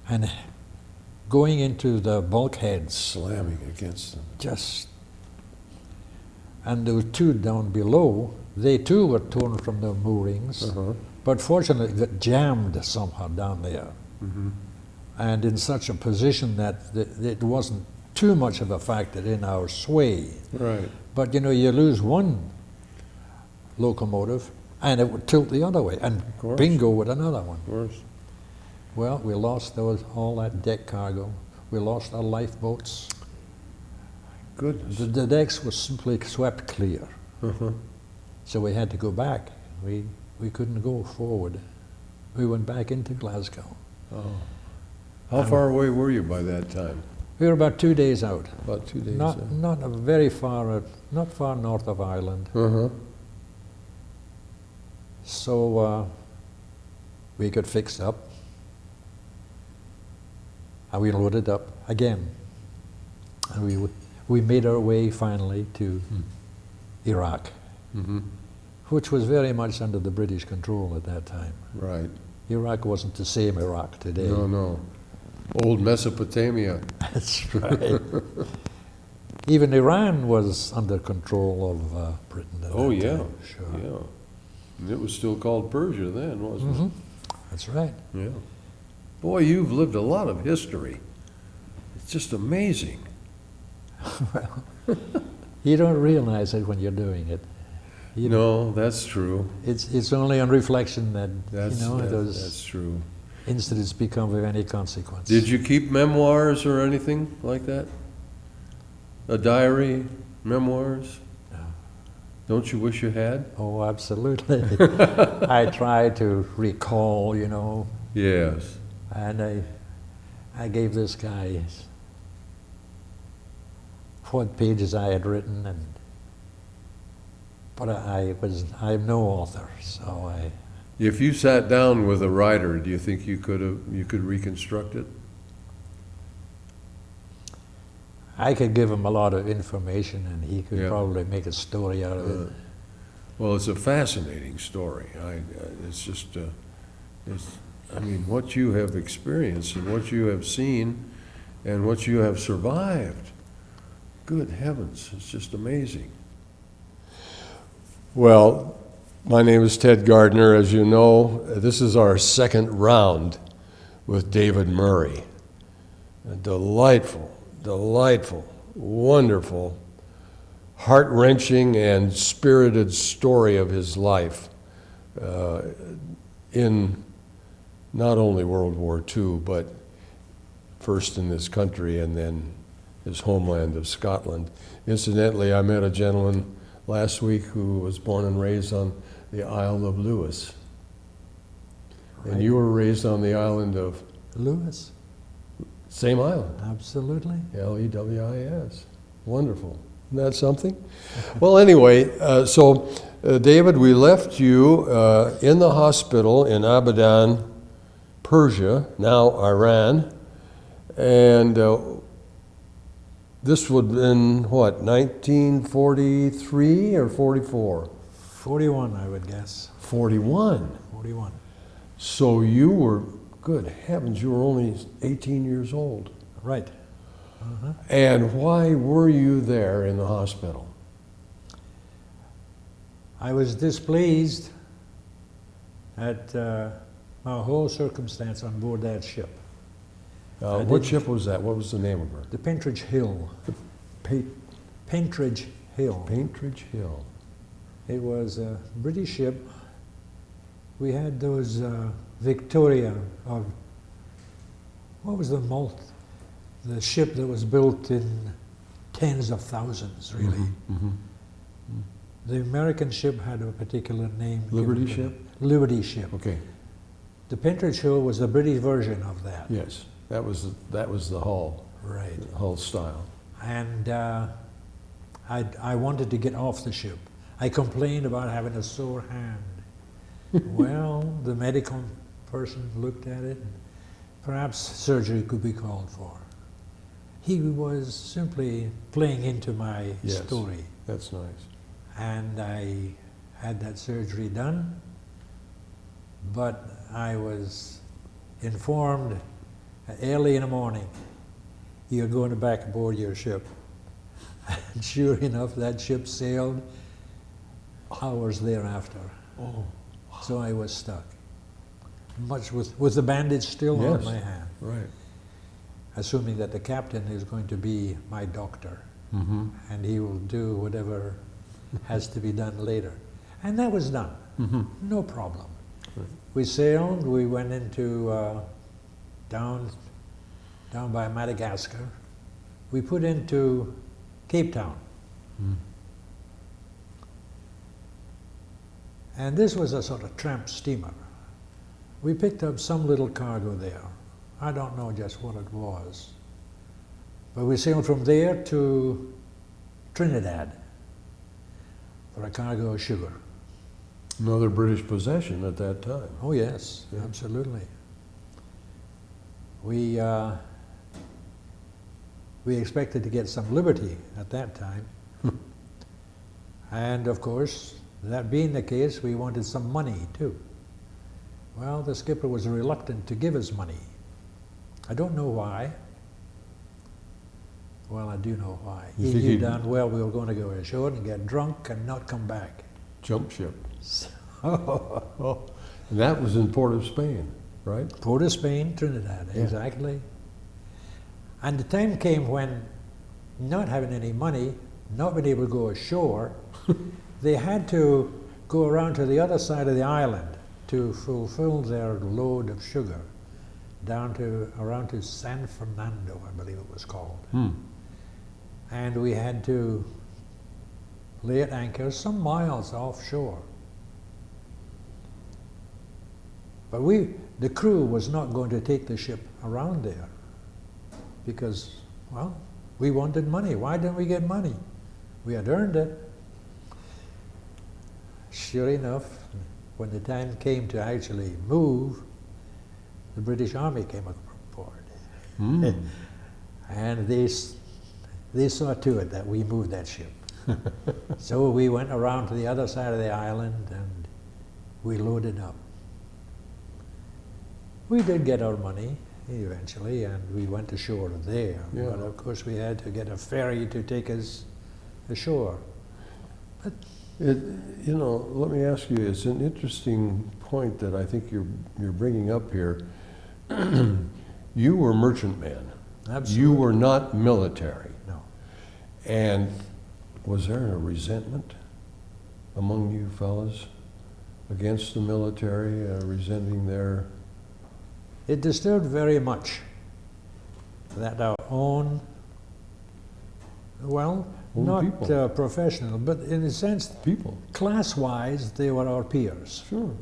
and going into the bulkheads, Slamming against them. and there were two down below. They too were torn from their moorings, but fortunately got jammed somehow down there, and in such a position that it wasn't too much of a factor in our sway. Right. But you know, you lose one locomotive and it would tilt the other way, and course. bingo with another one. Of course. Well, we lost all that deck cargo. We lost our lifeboats. Goodness. The decks were simply swept clear. So we had to go back. We couldn't go forward. We went back into Glasgow. Oh. How far away were you by that time? We were about 2 days out. About 2 days. Not very far out, not far north of Ireland. So we got fixed up, and we loaded up again, and we made our way finally to Iraq, which was very much under the British control at that time. Right. Iraq wasn't the same Iraq today. No, no. Old Mesopotamia. That's right. Even Iran was under control of Britain at Oh, that yeah. time. Sure. Yeah. And it was still called Persia then, wasn't it? That's right. Yeah. Boy, you've lived a lot of history. It's just amazing. Well, you don't realize it when you're doing it. No, that's true. It's only on reflection that That's those true. incidents become of any consequence. Did you keep memoirs or anything like that? A diary, memoirs? No. Don't you wish you had? Oh, absolutely. I try to recall, Yes. and I gave this guy what pages I had written, but I'm no author, so If you sat down with a writer, do you think you could reconstruct it? I could give him a lot of information, and he could Yeah. probably make a story out of it. Well, it's a fascinating story. I mean, what you have experienced and what you have seen and what you have survived. Good heavens, it's just amazing. Well, my name is Ted Gardner. As you know, this is our second round with David Murray. A delightful, wonderful, heart-wrenching and spirited story of his life in not only World War II, but first in this country and then his homeland of Scotland. Incidentally, I met a gentleman last week who was born and raised on the Isle of Lewis. Right. And you were raised on the island of? Lewis. Same island. Absolutely. Lewis. Wonderful. Isn't that something? Well, anyway, David, we left you in the hospital in Abadan, Persia, now Iran, and this would have been, what, 1943 or 44? 41, I would guess. 41. 41. So you were, good heavens, you were only 18 years old. Right. And why were you there in the hospital? I was displeased at my whole circumstance on board that ship. What ship was that? What was the name of her? The Pentridge Hill. Pentridge Hill. Pentridge Hill. It was a British ship. We had those Victoria, or what was the ship that was built in tens of thousands, really. The American ship had a particular name. Liberty ship? Liberty ship. Okay. The Pentridge Hill was the British version of that. Yes, that was the hull. Right. Hull style. And I wanted to get off the ship. I complained about having a sore hand. Well, the medical person looked at it, and perhaps surgery could be called for. He was simply playing into my Yes. story. That's nice. And I had that surgery done, but I was informed early in the morning, you're going back aboard your ship. And sure enough, that ship sailed hours thereafter. Oh. So I was stuck, much with the bandage still on Yes. my hand, Right. assuming that the captain is going to be my doctor, Mm-hmm. and he will do whatever has to be done later. And that was done, Mm-hmm. no problem. Right. We sailed, we went into down by Madagascar. We put into Cape Town. Mm. And this was a sort of tramp steamer. We picked up some little cargo there. I don't know just what it was. But we sailed from there to Trinidad for a cargo of sugar. Another British possession at that time. Oh yes, Yeah. absolutely. We expected to get some liberty at that time. And of course, that being the case, we wanted some money too. Well, the skipper was reluctant to give us money. I don't know why. Well, I do know why. You He think knew he'd- darn well we were going to go ashore and get drunk and not come back. Jump ship. So, Oh. And that was in Port of Spain, right? Port of Spain, Trinidad, Yeah. exactly. And the time came when, not having any money, not being able to go ashore, they had to go around to the other side of the island to fulfill their load of sugar around to San Fernando, I believe it was called. Hmm. And we had to lay at anchor some miles offshore. But the crew was not going to take the ship around there because, well, we wanted money. Why didn't we get money? We had earned it. Sure enough, when the time came to actually move, the British Army came aboard. Hmm. And they saw to it that we moved that ship. So we went around to the other side of the island and we loaded up. We did get our money eventually, and we went ashore there. Yeah. But of course, we had to get a ferry to take us ashore. But Let me ask you, it's an interesting point that I think you're bringing up here. You were merchantman. absolutely, You were not military. no. And was there a resentment among you fellas against the military, resenting their... It disturbed very much that our own, well, Own not people. professional, but in a sense, people? class-wise, they were our peers. Sure.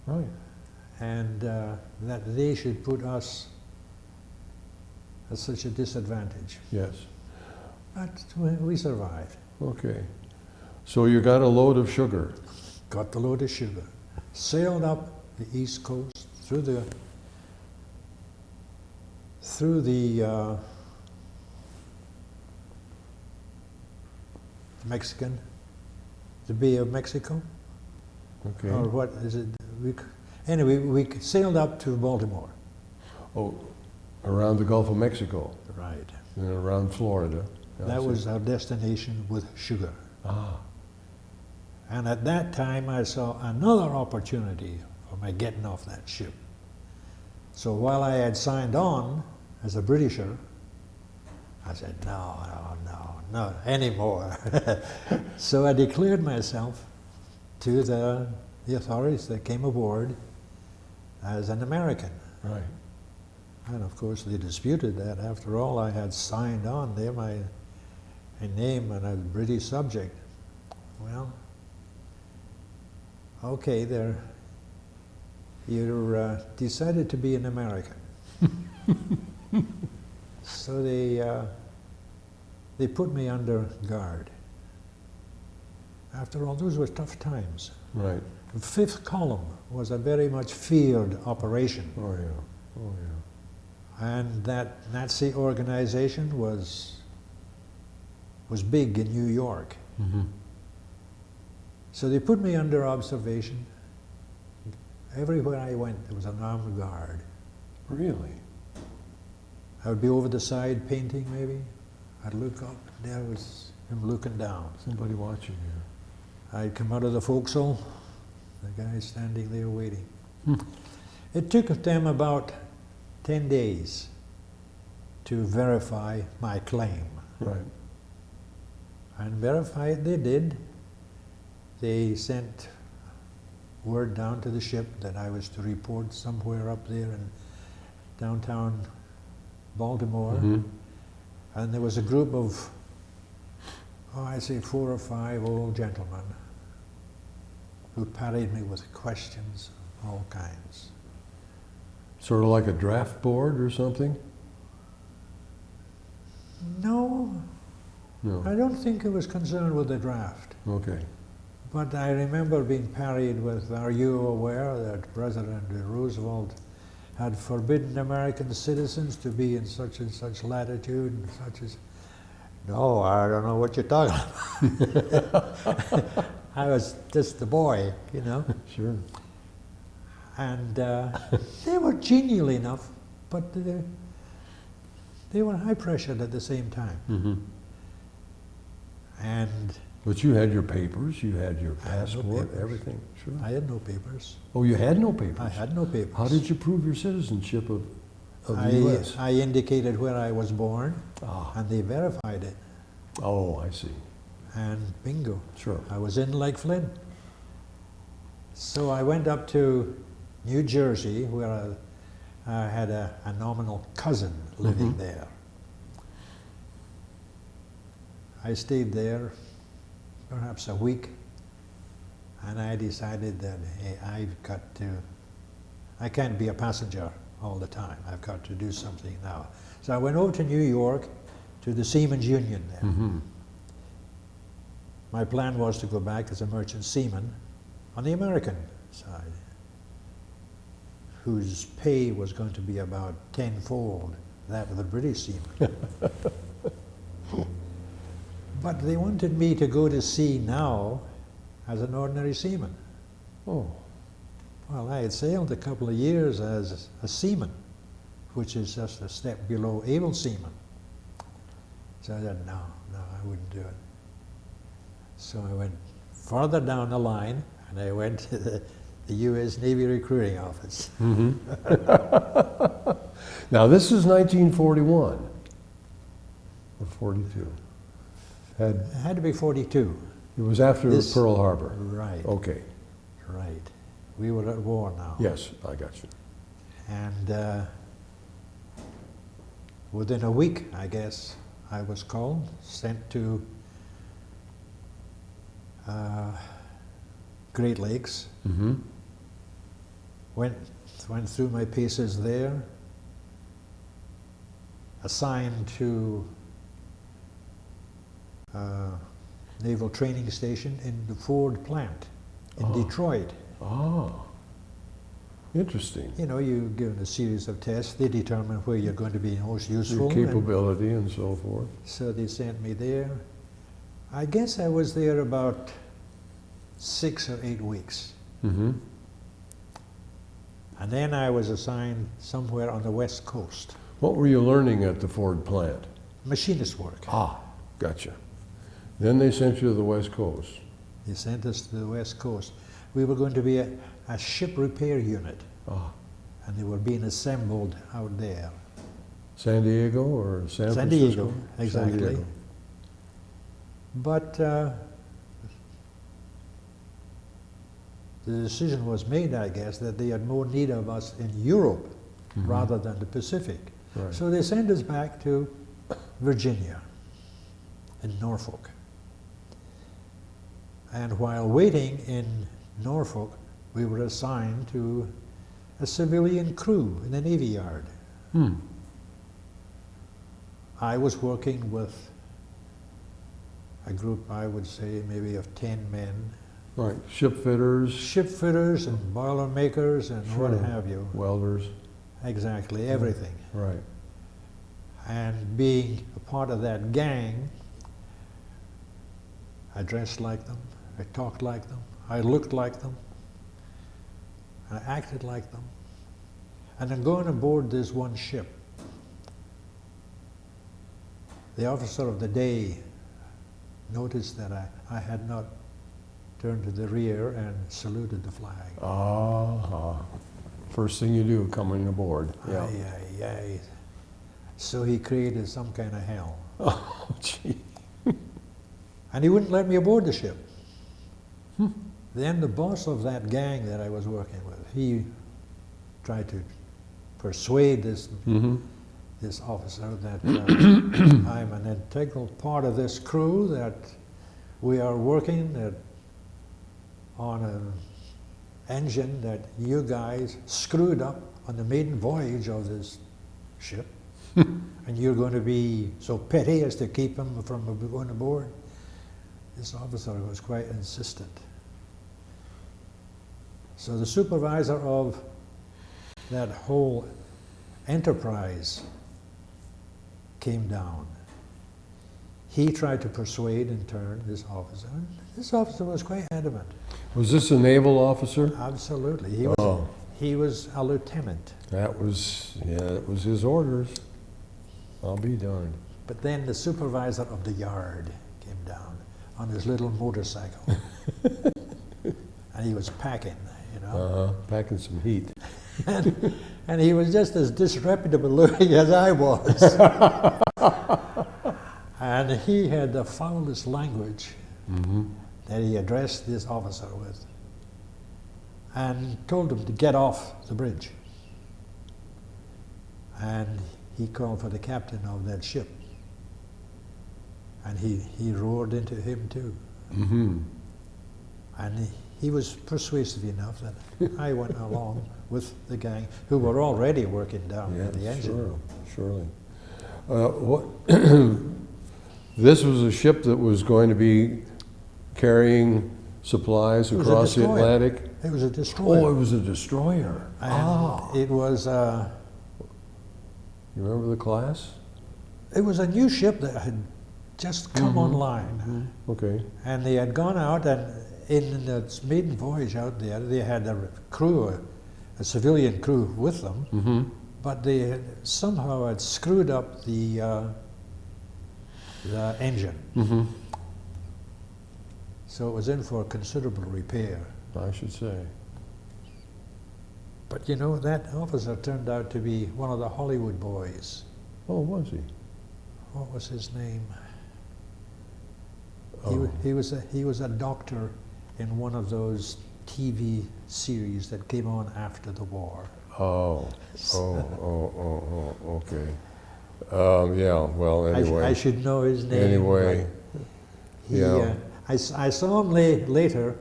Right. And that they should put us at such a disadvantage. Yes. But we survived. Okay. So you got a load of sugar. Got the load of sugar, sailed up the east coast through the Mexican, the Bay of Mexico, Okay. or what is it? Anyway, we sailed up to Baltimore. Oh, around the Gulf of Mexico Right. and around Florida. I That see. was our destination with sugar. Ah. And at that time, I saw another opportunity for my getting off that ship. So while I had signed on as a Britisher, I said, no anymore. So I declared myself to the authorities that came aboard as an American. Right. And of course, they disputed that. After all, I had signed on there my name and a British subject. Well, okay, you're decided to be an American. So they put me under guard. After all, those were tough times. Right. The Fifth Column was a very much feared operation. Oh, yeah. Oh, yeah. And that Nazi organization was big in New York. Mm-hmm. So they put me under observation. Everywhere I went, there was an armed guard. Really? I would be over the side painting, maybe. I'd look up, there was him looking down. Somebody watching you. I'd come out of the forecastle, the guy standing there waiting. Hmm. It took them about 10 days to verify my claim. Right. And verify it they did. They sent word down to the ship that I was to report somewhere up there in downtown Baltimore. Mm-hmm. And there was a group of, I'd say 4 or 5 old gentlemen who parried me with questions of all kinds. Sort of like a draft board or something? No, No. I don't think it was concerned with the draft. Okay. But I remember being parried with, are you aware that President Roosevelt had forbidden American citizens to be in such and such latitude and such as... No, I don't know what you're talking about. I was just a boy, you know. Sure. And they were genial enough, but they were high pressured at the same time. Mm-hmm. And But you had your papers, you had your I had no passport, papers. everything. Sure. I had no papers. Oh, you had no papers? I had no papers. How did you prove your citizenship of the U.S.? I indicated where I was born, Ah. and they verified it. Oh, I see. And bingo, Sure. I was in like Flynn. So I went up to New Jersey, where I had a nominal cousin living Mhm. there. I stayed there perhaps a week, and I decided that, hey, I can't be a passenger all the time. I've got to do something now. So I went over to New York to the Seamen's Union there. Mm-hmm. My plan was to go back as a merchant seaman on the American side, whose pay was going to be about tenfold that of the British seaman. But they wanted me to go to sea now as an ordinary seaman. Oh. Well, I had sailed a couple of years as a seaman, which is just a step below able seaman. So I said, no, I wouldn't do it. So I went farther down the line, and I went to the U.S. Navy recruiting office. Mm-hmm. Now, this is 1941 or 42. It had to be 42. It was after This- Pearl Harbor. Right, Okay. right. We were at war now. Yes, I got you. And within a week, I guess, I was called, sent to Great Lakes, Mm-hmm. went through my paces there, assigned to Naval Training Station in the Ford plant in Oh. Detroit. Ah. Interesting. You know, you're given a series of tests. They determine where you're going to be most Your useful. and capability and so forth. so they sent me there. I guess I was there about 6 or 8 weeks. Mm-hmm. And then I was assigned somewhere on the West Coast. What were you learning at the Ford plant? Machinist work. Ah, gotcha. Then they sent you to the West Coast. They sent us to the West Coast. We were going to be a ship repair unit, Ah, and they were being assembled out there. San Diego or San San Francisco? Diego, exactly. San Diego. But the decision was made, I guess, that they had more need of us in Europe Mhm. rather than the Pacific. Right. So they sent us back to Virginia, in Norfolk. And while waiting in Norfolk, we were assigned to a civilian crew in the Navy Yard. Hmm. I was working with a group, I would say, maybe of 10 men, Right, ship fitters, ship fitters and boiler makers and Sure. what have you. welders, Exactly, everything. right. And being a part of that gang, I dressed like them, I talked like them, I looked like them, I acted like them. And then going aboard this one ship, the officer of the day noticed that I had not turned to the rear and saluted the flag. First thing you do coming aboard. Yeah. Aye, aye, aye. So he created some kind of hell. Oh, gee. And he wouldn't let me aboard the ship. Then the boss of that gang that I was working with, he tried to persuade this Mm-hmm. this officer that I'm an integral part of this crew, that we are working on an engine that you guys screwed up on the maiden voyage of this ship, and you're going to be so petty as to keep him from going aboard. This officer was quite insistent. So the supervisor of that whole enterprise came down. He tried to persuade in turn this officer. And this officer was quite adamant. Was this a naval officer? Absolutely. He was a lieutenant. That was his orders. I'll be darned. But then the supervisor of the yard came down on his little motorcycle. And he was packing, you know. Packing some heat. And he was just as disreputable looking as I was. And he had the foulest language that he addressed this officer with, and told him to get off the bridge. And he called for the captain of that ship. And he roared into him too. Mm-hmm. And he was persuasive enough that I went along with the gang, who were already working down Yeah, in the engine. surely. What? This was a ship that was going to be carrying supplies It was a across the destroyer. Atlantic. It was a destroyer. Oh, it was a destroyer. And it was You remember the class? a new ship that had just come online. Okay. And they had gone out, and in its maiden voyage out there, they had a crew, a civilian crew with them, but they had somehow had screwed up the engine. So it was in for considerable repair. I should say. But you know, that officer turned out to be one of the Hollywood boys. Oh, was he? What was his name? Oh. He was a doctor in one of those TV series that came on after the war. Okay. Yeah, well, anyway. I should know his name. Anyway, but yeah. I saw him later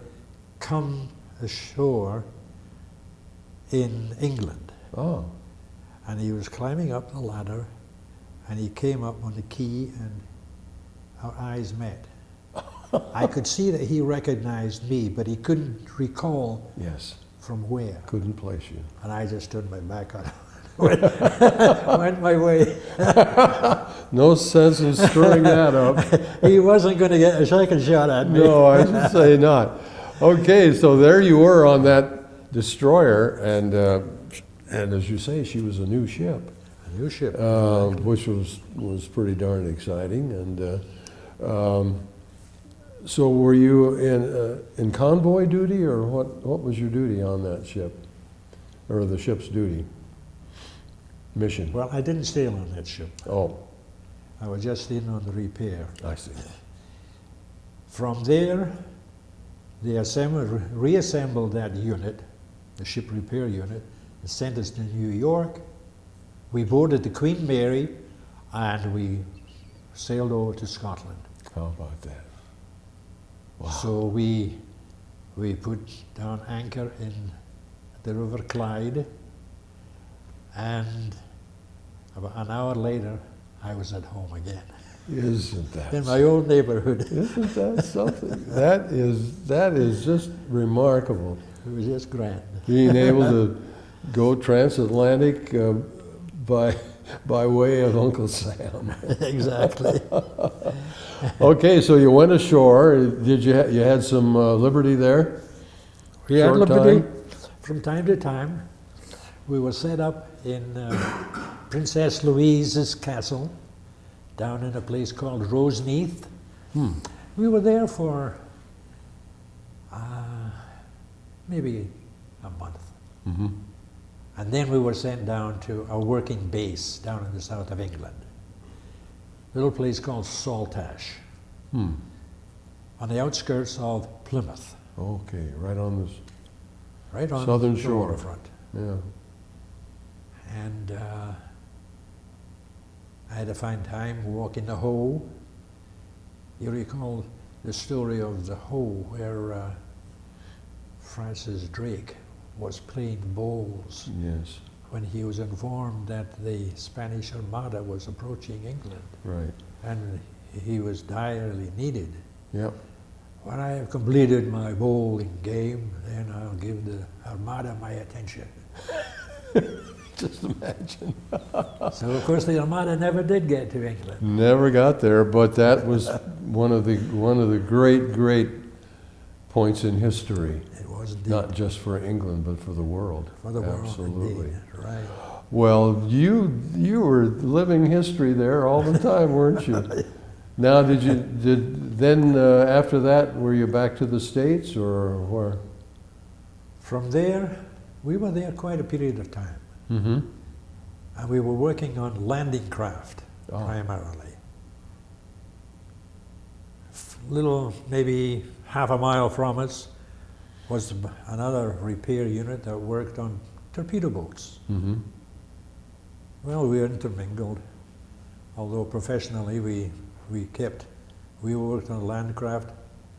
come ashore in England, Oh, and he was climbing up the ladder, and he came up on the quay, and our eyes met. I could see that he recognized me, but he couldn't recall yes. from where. Couldn't place you. And I just turned my back on him. Went my way. No sense in stirring that up. He wasn't going to get a second shot at me. No, I should say not. Okay, so there you were on that destroyer, and as you say, she was a new ship, A new ship. which was pretty darn exciting. And so, were you in convoy duty, or what was your duty on that ship, or the ship's duty mission? Well, I didn't sail on that ship. Oh, I was just in on the repair. I see. From there, they reassembled that unit, the ship repair unit, and sent us to New York. We boarded the Queen Mary, and we sailed over to Scotland. How about that? Wow. So we put down anchor in the River Clyde, and about an hour later, I was at home again. Isn't that In my old neighborhood. Isn't that something? That is just remarkable. It was just grand. Being able to go transatlantic by way of Uncle Sam. Exactly. Okay, so you went ashore. Did you had some liberty there? We had Short liberty time? from time to time. We were set up in Princess Louise's castle down in a place called Roseneath. We were there for maybe a month. Mm-hmm. And then we were sent down to a working base down in the south of England. A little place called Saltash, on the outskirts of Plymouth, Okay, right on this. right on Southern the shore. waterfront. Yeah. And I had to find time, walk in the Hoe. You recall the story of the Hoe, where Francis Drake was playing bowls Yes. when he was informed that the Spanish Armada was approaching England, Right. and he was direly needed. Yep. When I have completed my bowling game, then I'll give the Armada my attention. Just imagine. So of course the Armada never did get to England. Never got there, but that was one of the great points in history. It was indeed. Not just for England, but for the world. For the world, Absolutely. indeed. Right. Well, you were living history there all the time, weren't you? Now, then after that, were you back to the States or where? From there, we were there quite a period of time. Mm-hmm. And we were working on landing craft, Oh. primarily. Little, maybe half a mile from us, was another repair unit that worked on torpedo boats. Mm-hmm. Well, we intermingled, although professionally we worked on landcraft,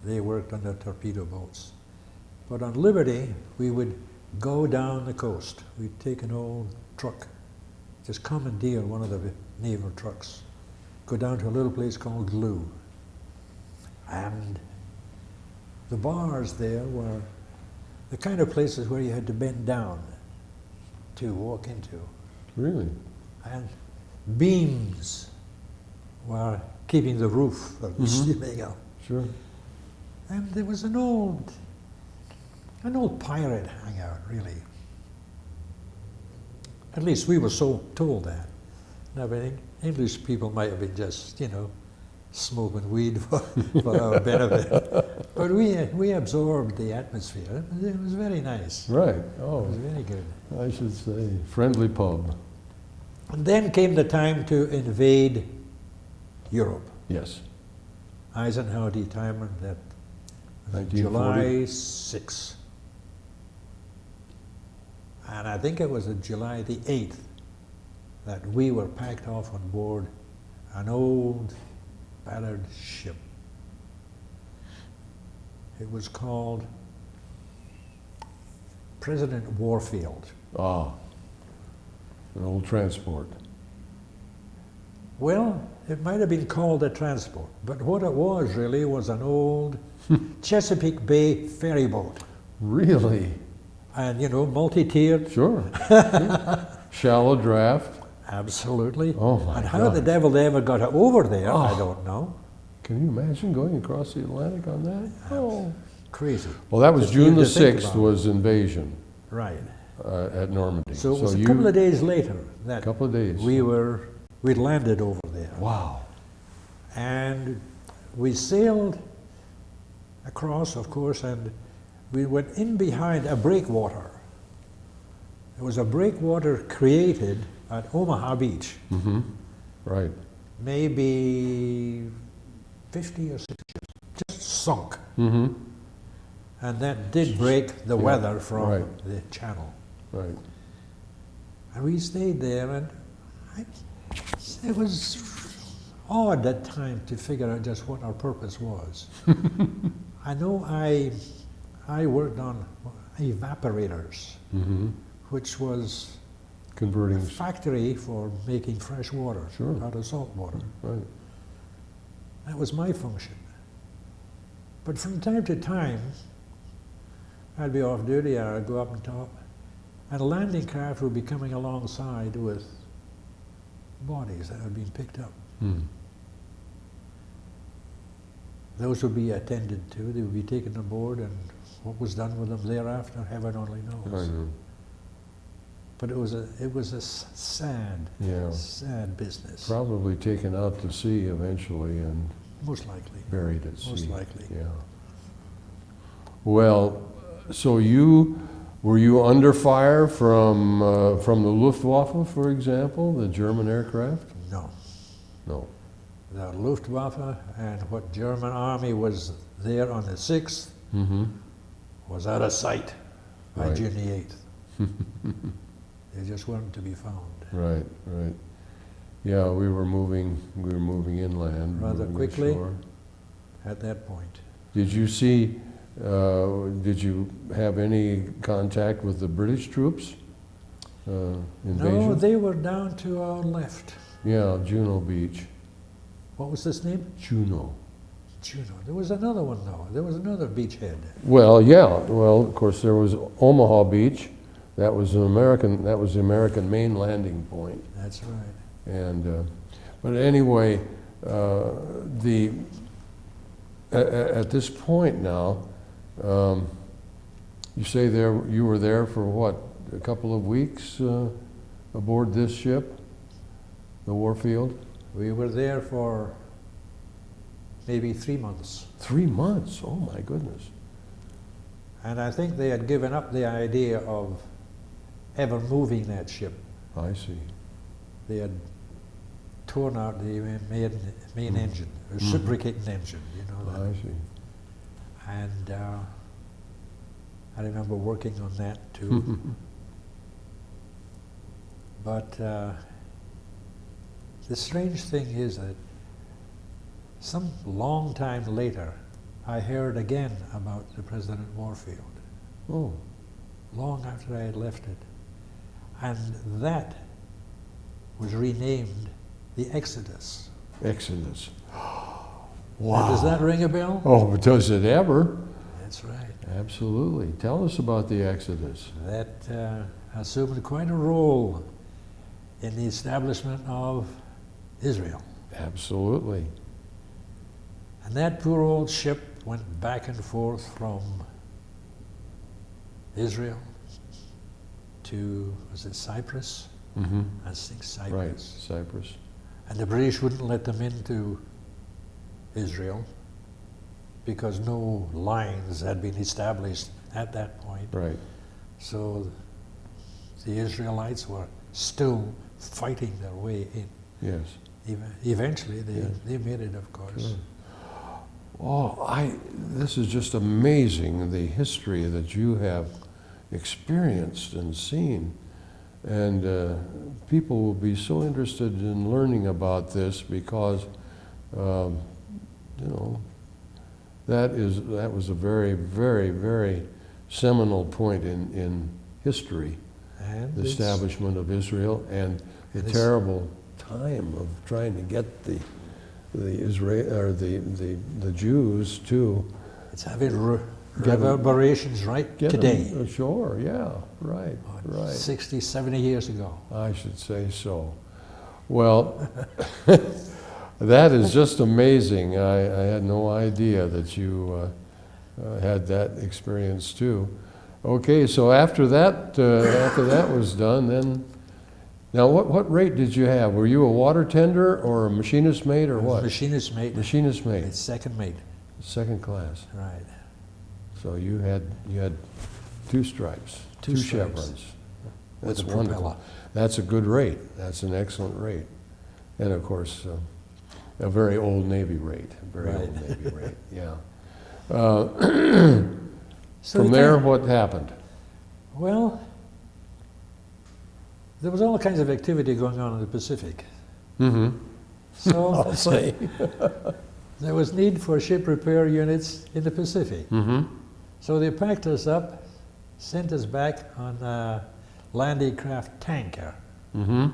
they worked on the torpedo boats. But on Liberty, we would go down the coast. We'd take an old truck, just commandeer one of the naval trucks, go down to a little place called Glue. And the bars there were the kind of places where you had to bend down to walk into. Really? And beams were keeping the roof of the steaming up. Sure. And there was an old pirate hangout, really. At least we were so told that. Now, I think English people might have been just, smoking weed for our benefit. But we absorbed the atmosphere. It was very nice. Right. It Oh, was very good. I should say friendly pub. And then came the time to invade Europe. Yes. Eisenhower determined that 1940. July 6th. And I think it was July the 8th that we were packed off on board an old battered ship. It was called President Warfield. Ah. An old transport. Well, it might have been called a transport, but what it was really was an old Chesapeake Bay ferry boat. Really? And, multi-tiered. Sure. Shallow draft. Absolutely. Oh my And how God. the devil they ever got it over there, I Oh. don't know. Can you imagine going across the Atlantic on that? Oh. Crazy. Well, that was Just June even the to think 6th about it. was invasion Right. at Normandy. So it was a couple of days later that couple of days. we'd landed over there. Wow. And we sailed across, of course, and we went in behind a breakwater. There was a breakwater created at Omaha Beach, Mm-hmm. Right. maybe 50 or 60 years, just sunk. Mm-hmm. And that did break the Yeah, weather from right. the channel. Right. And we stayed there, and it was odd at times to figure out just what our purpose was. I know I worked on evaporators, Mm-hmm. which was Converting, factory for making fresh water Sure. out of salt water. right. That was my function. But from time to time, I'd be off duty or I'd go up and top, and a landing craft would be coming alongside with bodies that had been picked up. Hmm. Those would be attended to, they would be taken aboard, and what was done with them thereafter, heaven only I knows. know. But it was a sad, Yeah. sad business, Probably taken out to sea eventually and most likely. buried at sea. Most likely. Yeah. Well, so were you under fire from the Luftwaffe, for example, the German aircraft? No. No. The Luftwaffe and what German army was there on the 6th Mm-hmm. was out of sight by Right. June the 8th. They just weren't to be found. Right, right. Yeah, we were moving inland. Rather moving quickly. ashore. At that point. Did you have any contact with the British troops? Invasion? No, they were down to our left. Yeah, Juno Beach. What was this name? Juno. Juno. There was another one though. There was another beachhead. Well, yeah. Well, of course, there was Omaha Beach. That was the American main landing point. That's right. And but anyway, at this point now, you say you were there for what, a couple of weeks aboard this ship, the Warfield? We were there for maybe 3 months. 3 months. Oh my goodness. And I think they had given up the idea of ever moving that ship. I see. They had torn out the main engine, the reciprocating engine, you know that. I see. And I remember working on that too. But the strange thing is that some long time later, I heard again about the President Warfield, Oh, long after I had left it. And that was renamed the Exodus. Exodus. Now, does that ring a bell? Oh, does it ever? That's right. Absolutely. Tell us about the Exodus. That assumed quite a role in the establishment of Israel. Absolutely. And that poor old ship went back and forth from Israel to, was it Cyprus? Mm-hmm. I think Right, Cyprus. Cyprus. And the British wouldn't let them into Israel because no lines had been established at that point. Right. So the Israelites were still fighting their way in. Yes. Eventually, Yes. they made it, of course. Sure. Oh, this is just amazing, the history that you have experienced and seen. And people will be so interested in learning about this because, you know, that was a very, very, very seminal point in history, And the it's- establishment of Israel and the And it's- terrible time of trying to get the Israel or the Jews to It's having Get 'em- reverberations right get today, them ashore. Yeah, right, right. 60, 70 years ago. I should say so. Well, that is just amazing. I had no idea that you had that experience too. Okay, so after that was done, then now what rate did you have? Were you a water tender or a machinist mate or what? Machinist mate. Machinist mate, It's second mate. second class. Right. So you had two stripes, Two stripes. chevrons. With That's a wonderful. propeller. That's a good rate. That's an excellent rate. And of course, a very old Navy rate, very Right. old Navy rate, yeah. So From the there, time- what happened? Well, there was all kinds of activity going on in the Pacific. Mm-hmm. So I'll say. there was need for ship repair units in the Pacific. Mm-hmm. So they packed us up, sent us back on a landing craft tanker. Mm-hmm.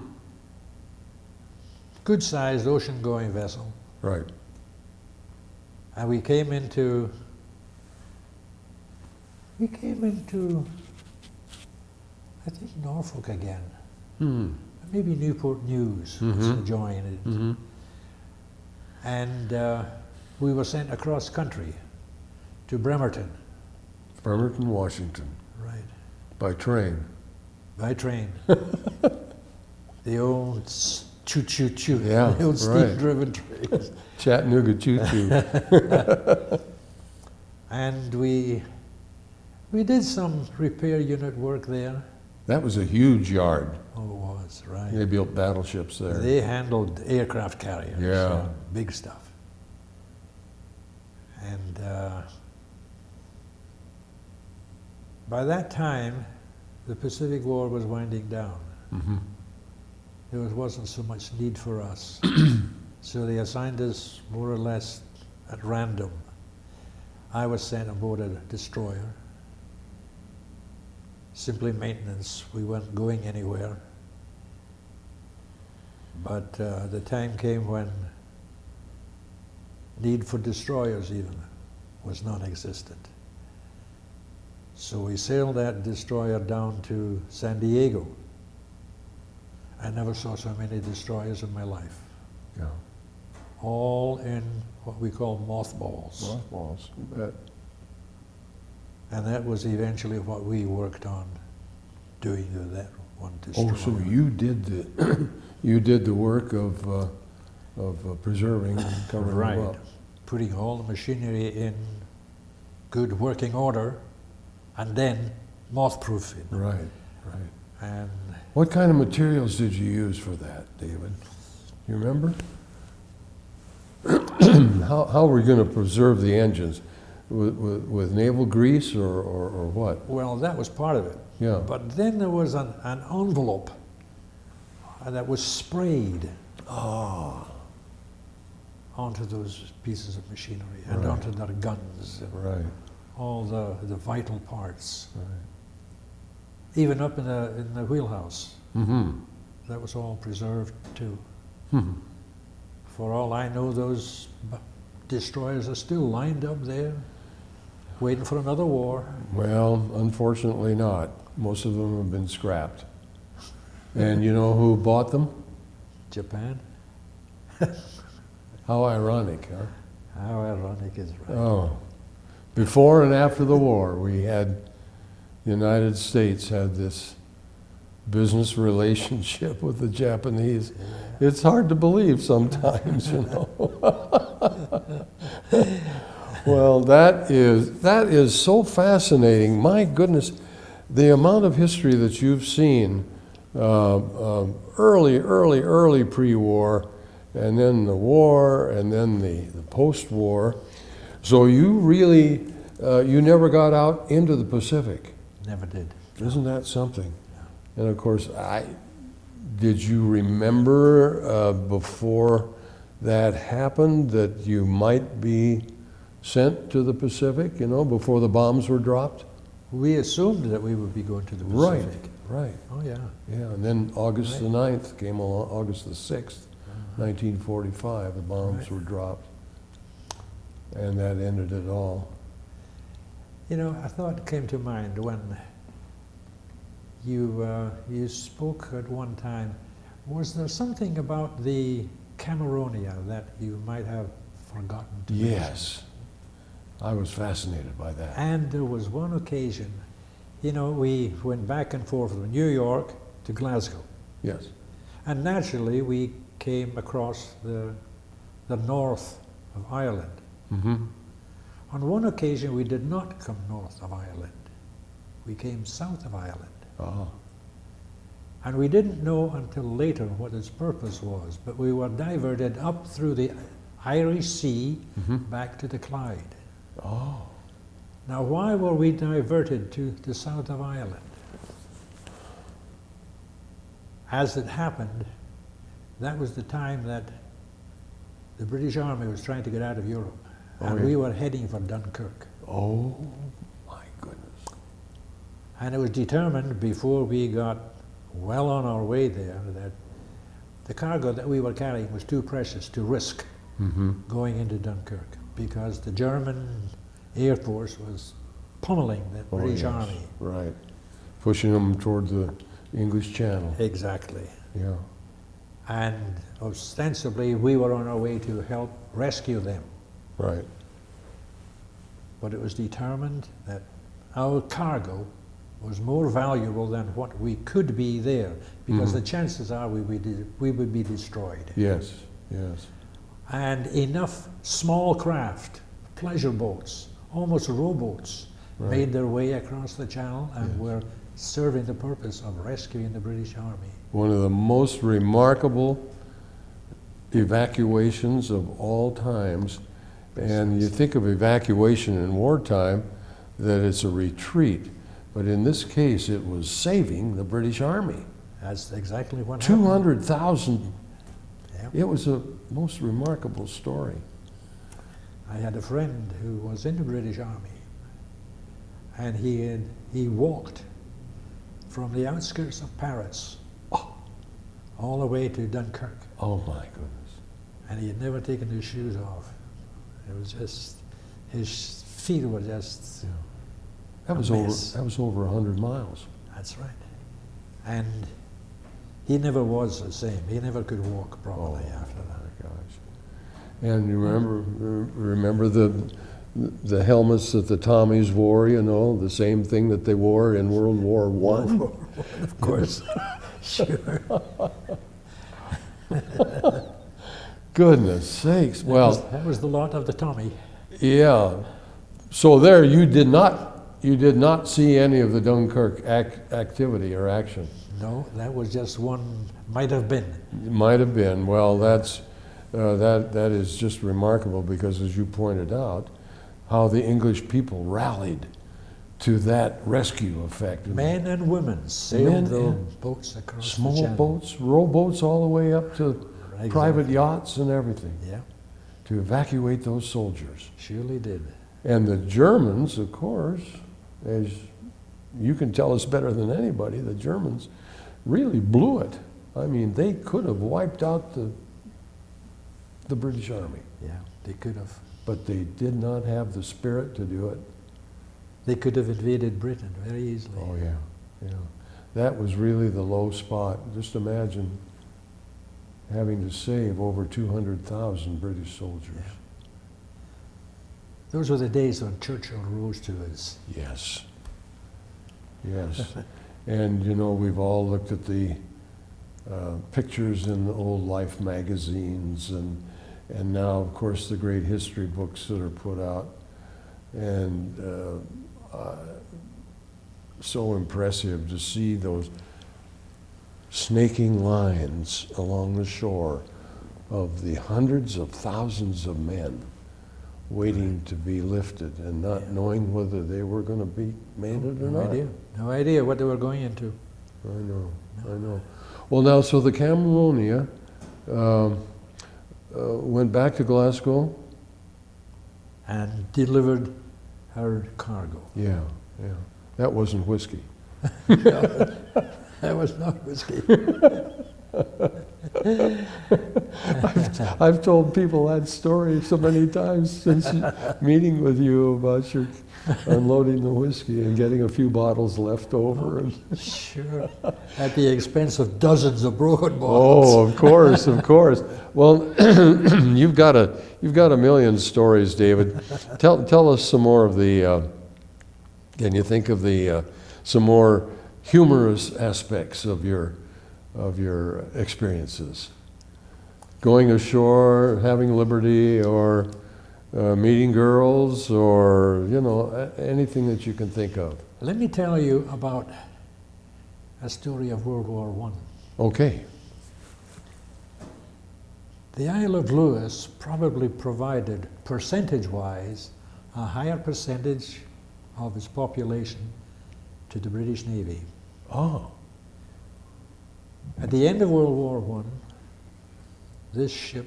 Good-sized ocean-going vessel. Right. And we came into, I think, Norfolk again. Hmm. Maybe Newport News was Mhm. adjoining it. Mm-hmm. And we were sent across country to Bremerton. Bremerton, Washington, Right. by train. By train. The old choo-choo-choo. Yeah, The old right. steam-driven trains. Chattanooga choo-choo. And we did some repair unit work there. That was a huge yard. Oh, it was, right. They built battleships there. They handled aircraft carriers. Yeah. Big stuff. And by that time, the Pacific War was winding down. Mm-hmm. There wasn't so much need for us. So they assigned us more or less at random. I was sent aboard a destroyer. Simply maintenance. We weren't going anywhere. But the time came when need for destroyers even was non-existent. So we sailed that destroyer down to San Diego. I never saw so many destroyers in my life. Yeah. All in what we call mothballs. Mothballs. You bet. And that was eventually what we worked on doing to that one destroyer. Oh, so you did the you did the work of preserving and covering Right. them up. Putting all the machinery in good working order and then moth-proofing. Right. Right. And What kind of materials did you use for that, David? You remember? How were you going to preserve the engines? With naval grease or what? well, that was part of it. Yeah. But then there was an envelope that was sprayed onto those pieces of machinery and Right. onto their guns and Right. all the vital parts. Right. Even up in the wheelhouse, Mm-hmm. that was all preserved too. Hmm. For all I know, those destroyers are still lined up there, waiting for another war. Well, unfortunately not. Most of them have been scrapped. And you know who bought them? Japan? How ironic, huh? How ironic is right. Oh. Before and after the war, the United States had this business relationship with the Japanese. It's hard to believe sometimes, you know. Well, that is so fascinating. My goodness, the amount of history that you've seen, early pre-war, and then the war, and then the post-war. So you really, you never got out into the Pacific. Never did. Isn't that something? And of course, did you remember before that happened that you might be sent to the Pacific, before the bombs were dropped? We assumed that we would be going to the Right, Pacific. right. Oh, yeah. Yeah, and then August Right. the 9th came along, August the 6th, 1945, the bombs Right. were dropped. And that ended it all. You know, a thought came to mind when you spoke at one time. Was there something about the Cameronia that you might have forgotten to mention? Yes, I was fascinated by that. And there was one occasion, we went back and forth from New York to Glasgow. Yes. And naturally, we came across the north of Ireland. Mm-hmm. On one occasion, we did not come north of Ireland. We came south of Ireland. Oh. And we didn't know until later what its purpose was, but we were diverted up through the Irish Sea back to the Clyde. Oh. Now, why were we diverted to the south of Ireland? As it happened, that was the time that the British Army was trying to get out of Europe, and yeah. we were heading for Dunkirk. Oh, my goodness. And it was determined before we got well on our way there, that the cargo that we were carrying was too precious to risk going into Dunkirk, because the German Air Force was pummeling the Oh, British yes. Army. Right. Pushing them toward the English Channel. Exactly. Yeah. And ostensibly we were on our way to help rescue them. Right. But it was determined that our cargo was more valuable than what we could be there, because the chances are we would be destroyed. Yes. Yes. And enough small craft, pleasure boats, almost rowboats, Right. made their way across the channel and were serving the purpose of rescuing the British Army. One of the most remarkable evacuations of all times. And you think of evacuation in wartime, that it's a retreat. But in this case, it was saving the British Army. That's exactly what happened. 200,000. Yeah. It was a most remarkable story. I had a friend who was in the British Army, and he walked from the outskirts of Paris all the way to Dunkirk, Oh my goodness. and he had never taken his shoes off. It was just, his feet were just, That was A over. mess. That was over 100 miles. that's right. And he never was the same. He never could walk properly after that. My gosh. And you remember the helmets that the Tommies wore, you know, the same thing that they wore in World War One. Of course. Sure. Goodness sakes. Well, That was the lot of the Tommy. yeah. So there you did not see any of the Dunkirk activity or action. No, that was just one, might have been. It might have been. Well, that is just remarkable, because as you pointed out, how the English people rallied to that rescue effect. Men and women sailed Men the and boats across the Small channel. boats, rowboats, all the way up to Exactly. private yachts and everything, Yeah, to evacuate those soldiers. surely did. And the Germans, of course, as you can tell us better than anybody, the Germans really blew it. I mean, they could have wiped out the British Army, Yeah, they could have. but they did not have the spirit to do it. They could have invaded Britain very easily. Oh yeah, yeah. That was really the low spot. Just imagine having to save over 200,000 British soldiers. Yeah. Those were the days when Churchill rose to his. Yes. Yes. And you know, we've all looked at the pictures in the old Life magazines, and now, of course, the great history books that are put out. And so impressive to see those snaking lines along the shore of the hundreds of thousands of men waiting to be lifted and not knowing whether they were going to be made it or No not. idea. No idea what they were going into. I know. Well, now, so the Cameronia went back to Glasgow. And delivered her cargo. Yeah, yeah. That wasn't whiskey. That was not whiskey. I've told people that story so many times since meeting with you about your unloading the whiskey and getting a few bottles left over. And Sure. At the expense of dozens of broken bottles. oh, of course, of course. Well, you've got a million stories, David. Tell us some more of the. Can you think of the some more humorous aspects of your experiences? Going ashore, having liberty, or meeting girls, or anything that you can think of. Let me tell you about a story of World War I. Okay. The Isle of Lewis probably provided, percentage-wise, a higher percentage of its population to the British Navy. Oh. At the end of World War I, this ship,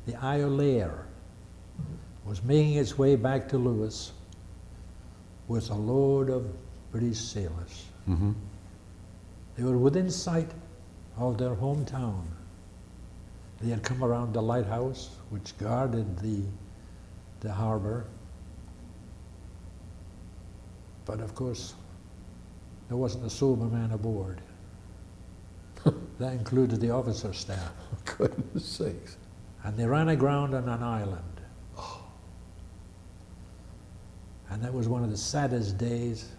the Iolaire, was making its way back to Lewis with a load of British sailors. Mm-hmm. They were within sight of their hometown. They had come around the lighthouse, which guarded the harbor. But of course, there wasn't a sober man aboard. That included the officer staff. For goodness sakes. And they ran aground on an island. And that was one of the saddest days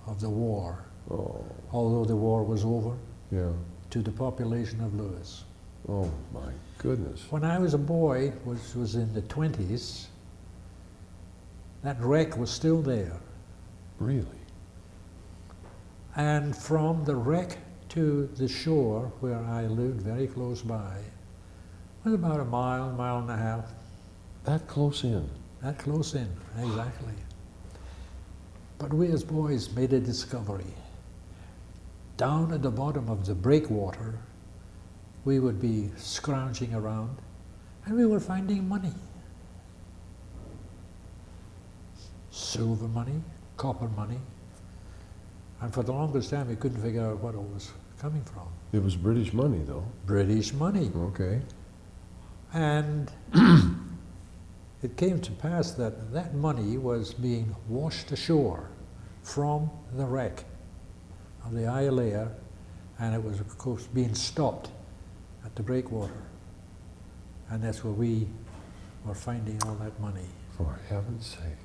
of the war, Oh, although the war was over, yeah. to the population of Lewis. Oh, my goodness. When I was a boy, which was in the 20s, that wreck was still there. Really? And from the wreck to the shore where I lived very close by was about a mile, mile and a half. That close in? That close in, exactly. But we as boys made a discovery. Down at the bottom of the breakwater, we would be scrounging around, and we were finding money. Silver money, copper money, and for the longest time we couldn't figure out what it was coming from. It was British money, though. British money. Okay. And it came to pass that that money was being washed ashore from the wreck of the Islaya, and it was, of course, being stopped at the breakwater. And that's where we were finding all that money. For heaven's sake.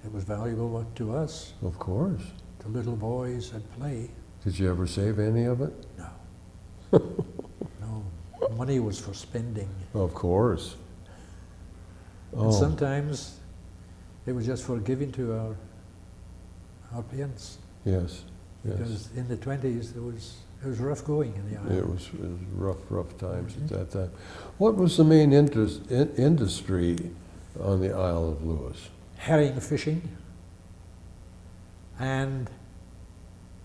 It was valuable to us, Of course. to little boys at play. Did you ever save any of it? No. No. Money was for spending. Of course. And sometimes it was just for giving to our parents. Yes. Yes. Because in the 20s it was rough going in the island. It was rough times at that time. What was the main industry on the Isle of Lewis? Herring fishing and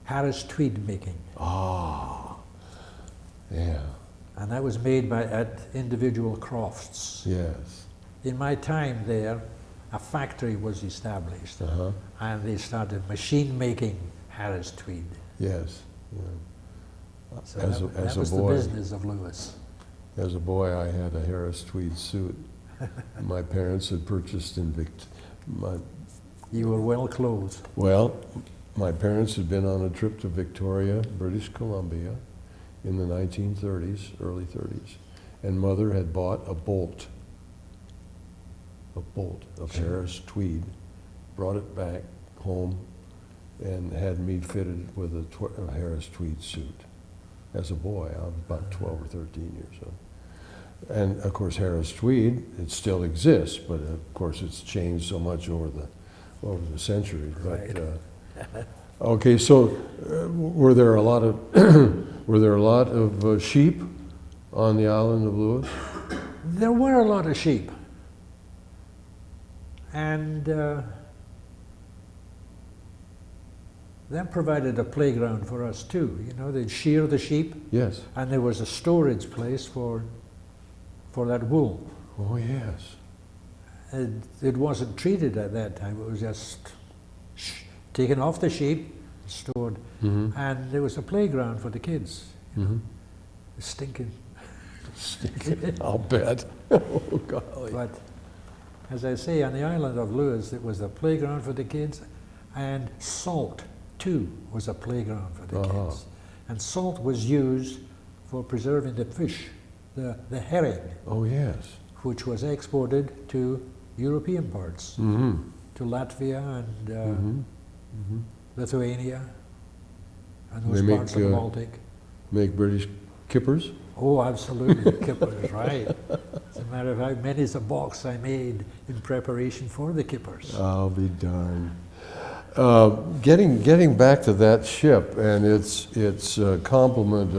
Harris tweed making. Ah, yeah, And that was made at individual crofts. yes. In my time there, a factory was established, Uh-huh. and they started machine making Harris tweed. Yes. Yeah. So As that a was the boy, business of Lewis. as a boy, I had a Harris tweed suit. My parents had purchased in You were well clothed. Well, my parents had been on a trip to Victoria, British Columbia, in the 1930s, early 30s, and Mother had bought a bolt of Harris tweed, brought it back home, and had me fitted with a Harris tweed suit. As a boy, I was about 12 or 13 years old. And of course, Harris tweed, it still exists, but of course it's changed so much over the centuries. Right. But, okay, so were there a lot of sheep on the island of Lewis? There were a lot of sheep. And that provided a playground for us too. You know, they'd shear the sheep, Yes. and there was a storage place for that wool. Oh, yes. It wasn't treated at that time. It was just taken off the sheep, stored, Mm-hmm. and there was a playground for the kids. Mm-hmm. Stinking. I'll bet. Oh, golly. But as I say, on the island of Lewis, it was a playground for the kids, and salt too was a playground for the Uh-huh. kids. And salt was used for preserving the fish, the herring, Oh, yes. which was exported to European parts, Mm-hmm. to Latvia and Mm-hmm. Mm-hmm. Lithuania, and They those make, parts of the Baltic. Make British kippers? Oh, absolutely, the kippers, right. As a matter of fact, many's a box I made in preparation for the kippers. I'll be darned. Getting back to that ship and its complement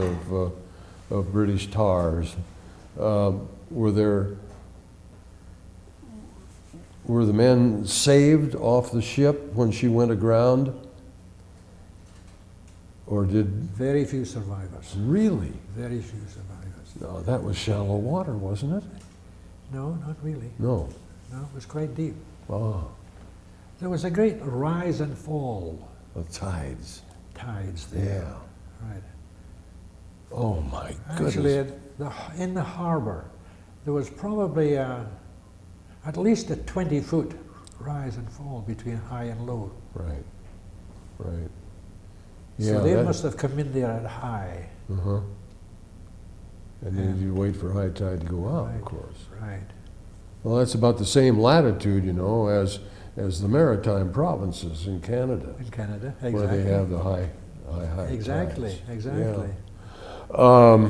of British tars, were the men saved off the ship when she went aground, or did Very few survivors. really? Very few survivors. No, that was shallow water, wasn't it? No, not really. No. No, it was quite deep. Oh, There was a great rise and fall the tides. tides there. Yeah. right. Oh, my Actually, goodness. in the harbor, there was probably at least a 20-foot rise and fall between high and low. Right, right. So they that- must have come in there at high. Uh-huh. And then And- you wait for high tide to go out, Right. of course. Right. Well, that's about the same latitude, as the maritime provinces in Canada, In Canada, exactly. where they have the high Exactly, tides. exactly. Yeah.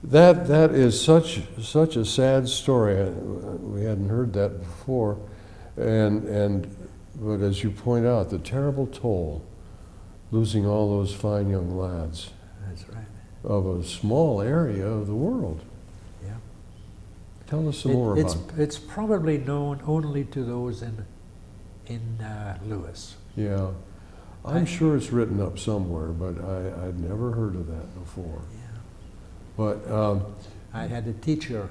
That is such a sad story. We hadn't heard that before, but as you point out, the terrible toll, losing all those fine young lads That's right. of a small area of the world. Yeah. Tell us some more about it. It's probably known only to those in Lewis. Yeah, I'm sure it's written up somewhere, but I'd never heard of that before. Yeah. But I had a teacher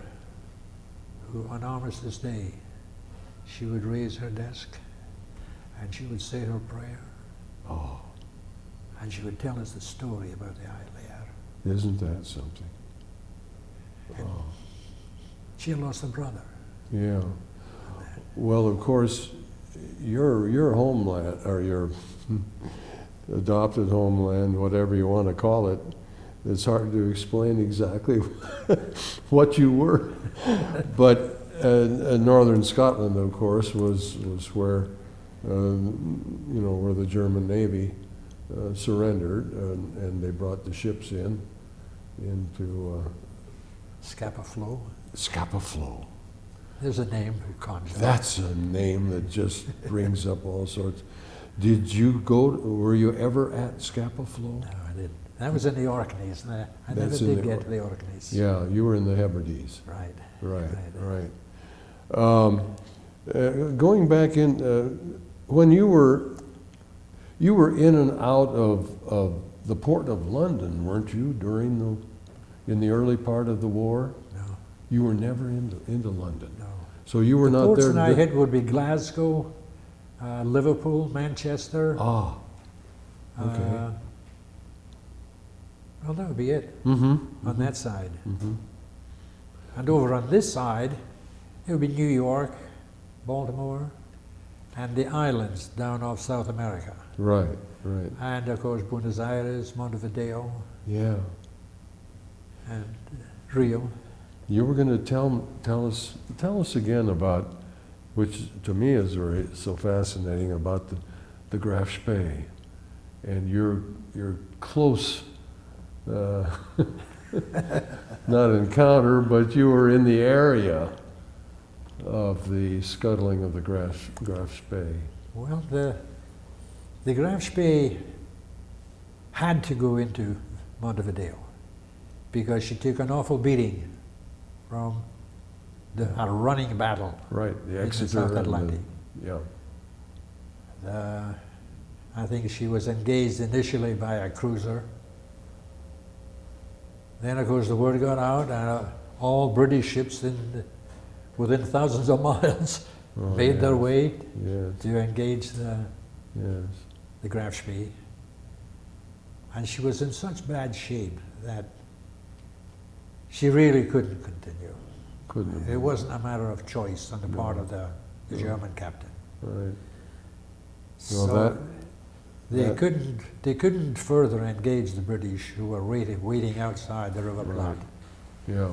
who, on Armistice Day, she would raise her desk and she would say her prayer oh, and she would tell us the story about the Isle. isn't that something? Oh, She lost a brother. yeah. Well, of course, your homeland, or your adopted homeland, whatever you want to call it, it's hard to explain exactly what you were. But northern Scotland, of course, was where where the German Navy surrendered, and they brought the ships into Scapa Flow. Scapa Flow. There's a name who conjures. That's a name that just brings up all sorts. Were you ever at Scapa Flow? No, I didn't. That was in the Orkneys, and I never That's in did the get to the Orkneys. Yeah, you were in the Hebrides. Right. Right. Going back in, when you were in and out of the port of London, weren't you, in the early part of the war? No, You were never into London. no. So you were The not ports there. that I hit would be Glasgow, Liverpool, Manchester. Ah, okay. Well, that would be it Mm-hmm. on that side. Mm-hmm. And over on this side, it would be New York, Baltimore, and the islands down off South America. Right. And of course, Buenos Aires, Montevideo, Yeah. and Rio. You were going to tell us again about, which to me is so fascinating, about the Graf Spee and your close, not encounter, but you were in the area of the scuttling of the Graf Spee. Well, the Graf Spee had to go into Montevideo because she took an awful beating from a running battle. Right, the In the Exeter South and Atlantic. yeah. I think she was engaged initially by a cruiser. Then, of course, the word got out, and all British ships within thousands of miles made their way Yes, to engage the yes. Graf Spee. And she was in such bad shape that she really couldn't continue. Couldn't have It been. wasn't a matter of choice on the part of the No. German captain. Right. So Well, they couldn't further engage the British, who were waiting outside the River Plate. Right. Yeah.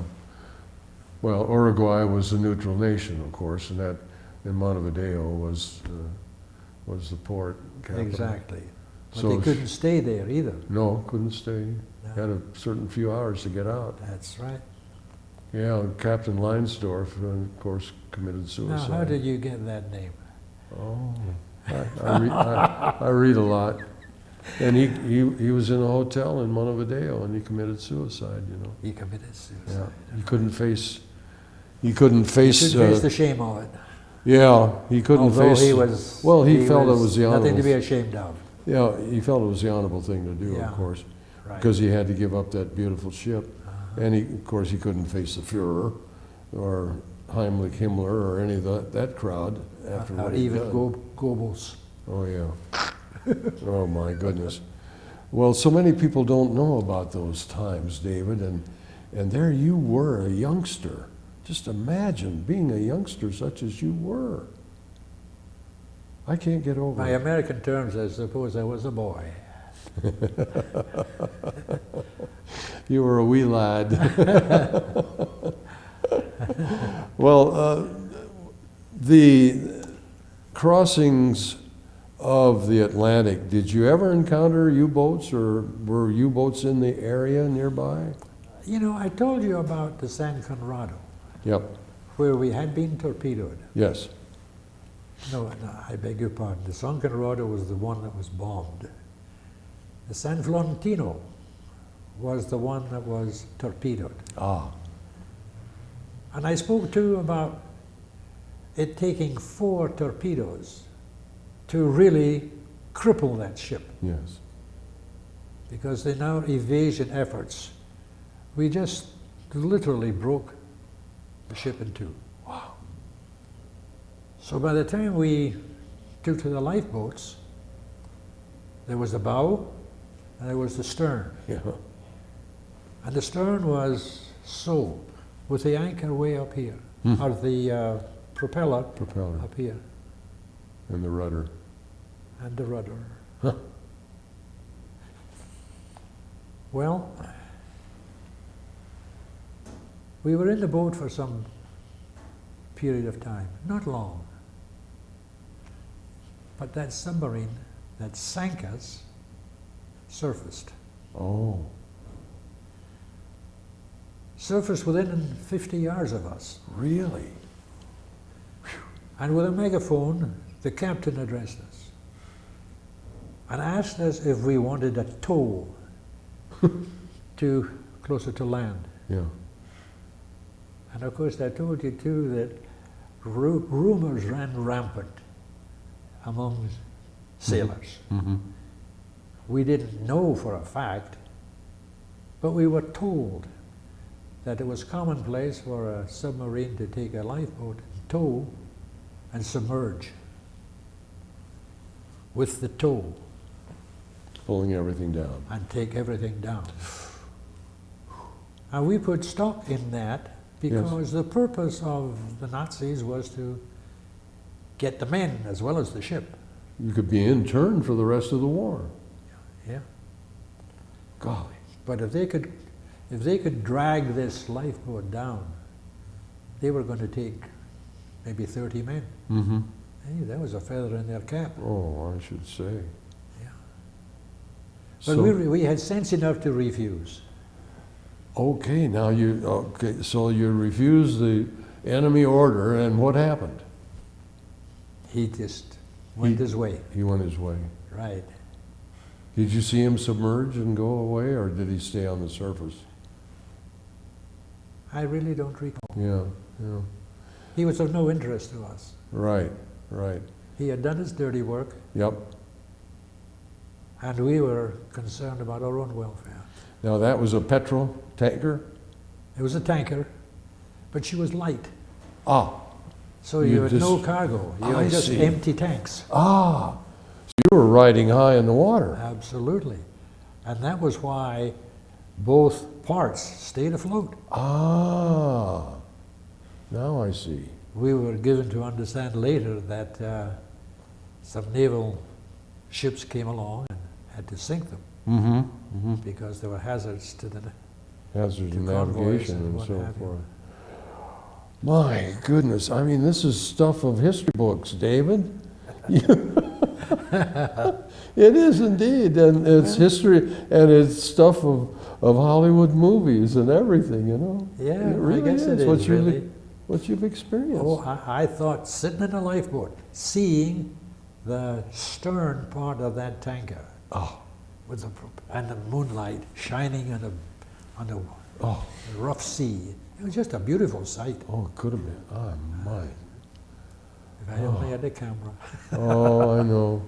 Well, Uruguay was a neutral nation, of course, and that in Montevideo was the port capital. Exactly. But So they couldn't stay there either. No, couldn't stay. No. Had a certain few hours to get out. That's right. Yeah, Captain Leinsdorf, of course, committed suicide. Now, how did you get that name? Oh, I read a lot. And he was in a hotel in Montevideo and he committed suicide, He committed Yeah. suicide. He couldn't face He couldn't face the shame of it. yeah, he couldn't Although face he was. well, he felt it was the nothing to be honorable. ashamed of. Yeah, he felt it was the honorable thing to do, Yeah. of course, Right. because he had to give up that beautiful ship. Uh-huh. And of course, he couldn't face the Führer or Heimlich Himmler or any of that crowd after or what he'd even done. Goebbels. Oh yeah. Oh my goodness. Well, so many people don't know about those times, David, and there you were, a youngster. Just imagine being a youngster such as you were. I can't get over By it. American terms, I suppose I was a boy. You were a wee lad. Well, the crossings of the Atlantic, did you ever encounter U-boats, or were U-boats in the area nearby? You know, I told you about the San Conrado, Yep, where we had been torpedoed. yes. No, I beg your pardon. The San Conrado was the one that was bombed. The San Florentino was the one that was torpedoed. Ah, And I spoke too about it taking 4 torpedoes to really cripple that ship, yes. because in our evasion efforts, we just literally broke the ship in 2. Wow. So by the time we took to the lifeboats, there was the bow and there was the stern. Yeah. And the stern was so, with the anchor way up here, or the propeller Propeller up here, and the rudder. and the rudder. Huh. Well, we were in the boat for some period of time, not long. But that submarine that sank us surfaced. Oh, Surfaced within 50 yards of us. really? And with a megaphone, the captain addressed us and asked us if we wanted a tow to closer to land. Yeah. And of course, I told you too that rumors ran rampant among sailors. Mm-hmm. We didn't know for a fact, but we were told that it was commonplace for a submarine to take a lifeboat, tow, and submerge with the tow Pulling everything down. and take everything down. And we put stock in that because the purpose of the Nazis was to get the men as well as the ship. You could be interned for the rest of the war. Yeah. Golly. But if they could drag this lifeboat down, they were going to take maybe 30 men. Mm-hmm. Hey, that was a feather in their cap. Oh, I should say. Yeah. But So, we had sense enough to refuse. okay, so you refused the enemy order, and what happened? He just went his way. He went his way. Right. Did you see him submerge and go away, or did he stay on the surface? I really don't recall. Yeah, yeah. He was of no interest to us. Right, right. He had done his dirty work, Yep. and we were concerned about our own welfare. Now that was a petrol tanker? It was a tanker, but she was light, Ah, so You you had no just- cargo. You I had just see. empty tanks. ah. So you were riding high in the water. Absolutely. And that was why both parts stayed afloat. Ah, now I see. We were given to understand later that some naval ships came along and had to sink them Mm-hmm, mm-hmm. because there were hazards to the... Hazards To of convoys navigation and and what so have you. forth. My goodness, I mean, this is stuff of history books, David. It is indeed, and it's history, and it's stuff of Hollywood movies and everything, you know. Yeah, It really I guess it is, what you've, really. what you've experienced. Oh, I thought sitting in a lifeboat, seeing the stern part of that tanker Oh, with and the moonlight shining on the oh, rough sea. It was just a beautiful sight. oh, it could have been. Oh, my. If I only had the camera. Oh,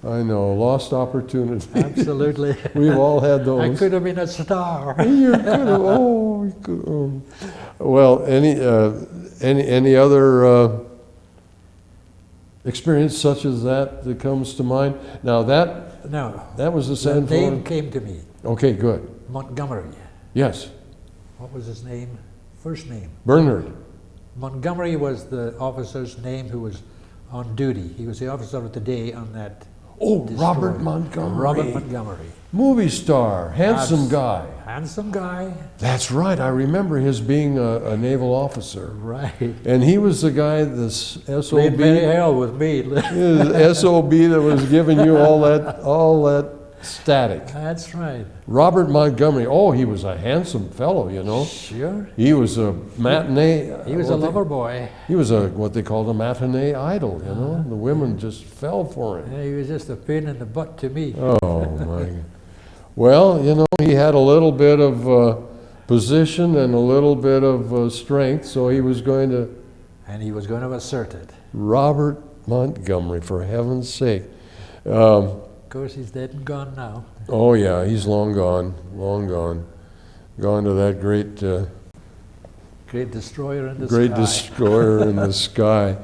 I know. Lost opportunity. Absolutely. We've all had I those. could have been a star. You could have. Oh, you could have. Well, any other experience such as that comes to mind? Now that No. That was the The San name Florida? came to me. Okay, good. Montgomery. Yes, What was his name? First name. Bernard. Montgomery was the officer's name who was on duty. He was the officer of the day on that. Oh, destroyer. Robert Montgomery. Robert Montgomery. Movie star, handsome guy. Handsome guy. That's right, I remember his being a naval officer. Right. And he was the guy, this Played very SOB, hell with me. SOB that was giving you all that static. That's right. Robert Montgomery, oh, he was a handsome fellow, you know. Sure. He was a matinee. He was a lover boy. He was what they called a matinee idol, you know. The women just fell for him. Yeah, he was just a pain in the butt to me. Oh, my God. Well, you know, he had a little bit of position and a little bit of strength, so he was going to. And he was going to assert it. Robert Montgomery, for heaven's sake. Of course, he's dead and gone now. Oh, yeah, he's long gone, long gone. Gone to that great Great destroyer in the great sky. destroyer in the sky.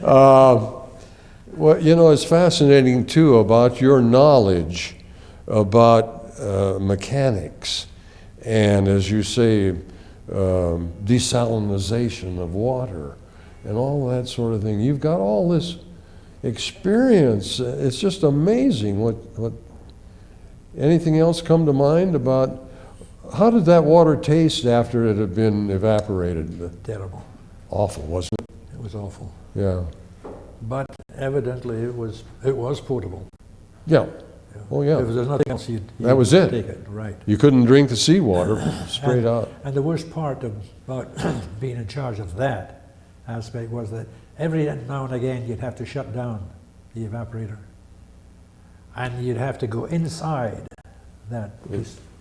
Well, you know, it's fascinating, too, about your knowledge about mechanics and, as you say, desalinization of water and all that sort of thing. You've got all this experience. It's just amazing. What anything else come to mind about how did that water taste after it had been evaporated? Terrible. Awful, wasn't it? It was awful. Yeah. But evidently it was potable. Yeah. Oh, yeah. If there's nothing else, you'd That was it. take it. Right. You couldn't drink the seawater straight out. And the worst part about being in charge of that aspect was that every now and again you'd have to shut down the evaporator. And you'd have to go inside that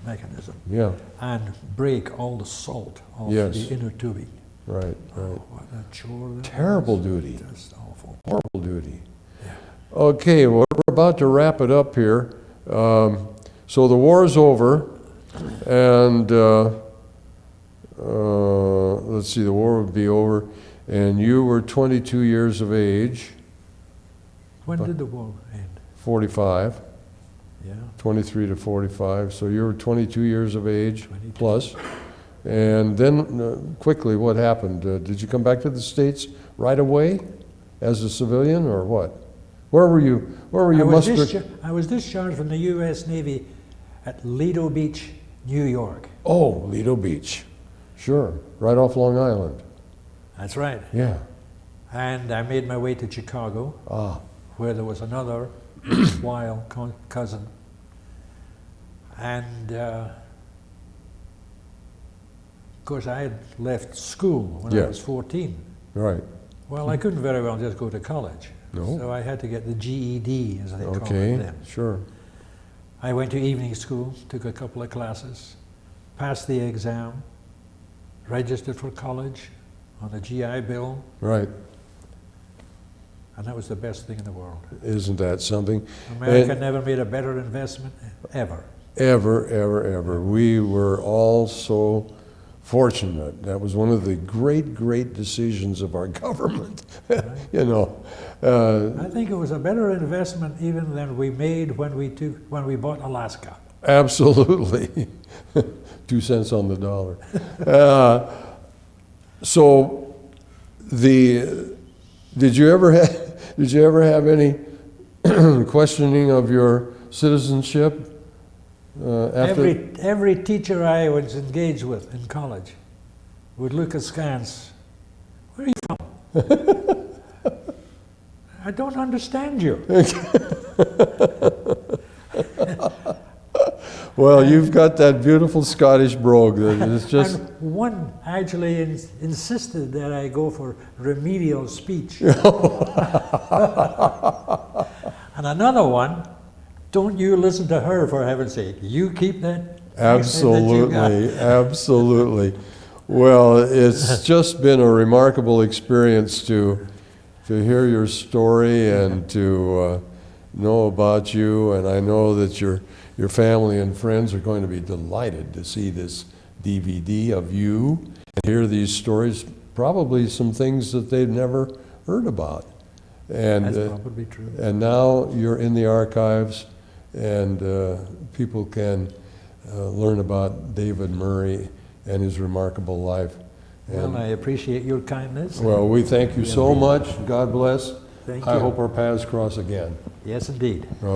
mechanism Yeah. and break all the salt off Yes. the inner tubing. Right, right. Oh, what a chore that Terrible was. duty. Just awful. Horrible duty. Yeah. Okay, well, we're about to wrap it up here. So the war is over, and let's see, the war would be over, and you were 22 years of age, When did the war end? 45, Yeah. 23 to 45, so you were 22 years of age 22. plus. And then, quickly, what happened? Did you come back to the States right away as a civilian, or what? Where were you? Where were you mustered? I was discharged from the U.S. Navy at Lido Beach, New York. Oh, Lido Beach. Sure, right off Long Island. That's right. Yeah. And I made my way to Chicago, Ah, where there was another wild cousin. And of course, I had left school when I Yeah. was 14. right. Well, I couldn't very well just go to college. No. So I had to get the GED, as they called it Okay, then. sure. I went to evening school, took a couple of classes, passed the exam, registered for college on the GI Bill, Right. and that was the best thing in the world. Isn't that something? America And- never made a better investment ever. Ever, ever, ever. We were all so fortunate. That was one of the great, great decisions of our government. You know, I think it was a better investment even than we made when we bought Alaska. absolutely. 2 cents on the dollar. So, did you ever have any questioning of your citizenship after? Every teacher I was engaged with in college would look askance. Where are you from? I don't understand you. Well, you've got that beautiful Scottish brogue that is just. And one actually insisted that I go for remedial speech. And another one, don't you listen to her, for heaven's sake. You keep that accent that you got. Absolutely, absolutely. Well, it's just been a remarkable experience to hear your story and to know about you, and I know that your family and friends are going to be delighted to see this DVD of you and hear these stories, probably some things that they've never heard about. And That's probably true. and now you're in the archives, and people can learn about David Murray and his remarkable life. Well, And, I appreciate your kindness. well, we thank you so much. God bless. Thank I you. hope our paths cross again. Yes, indeed.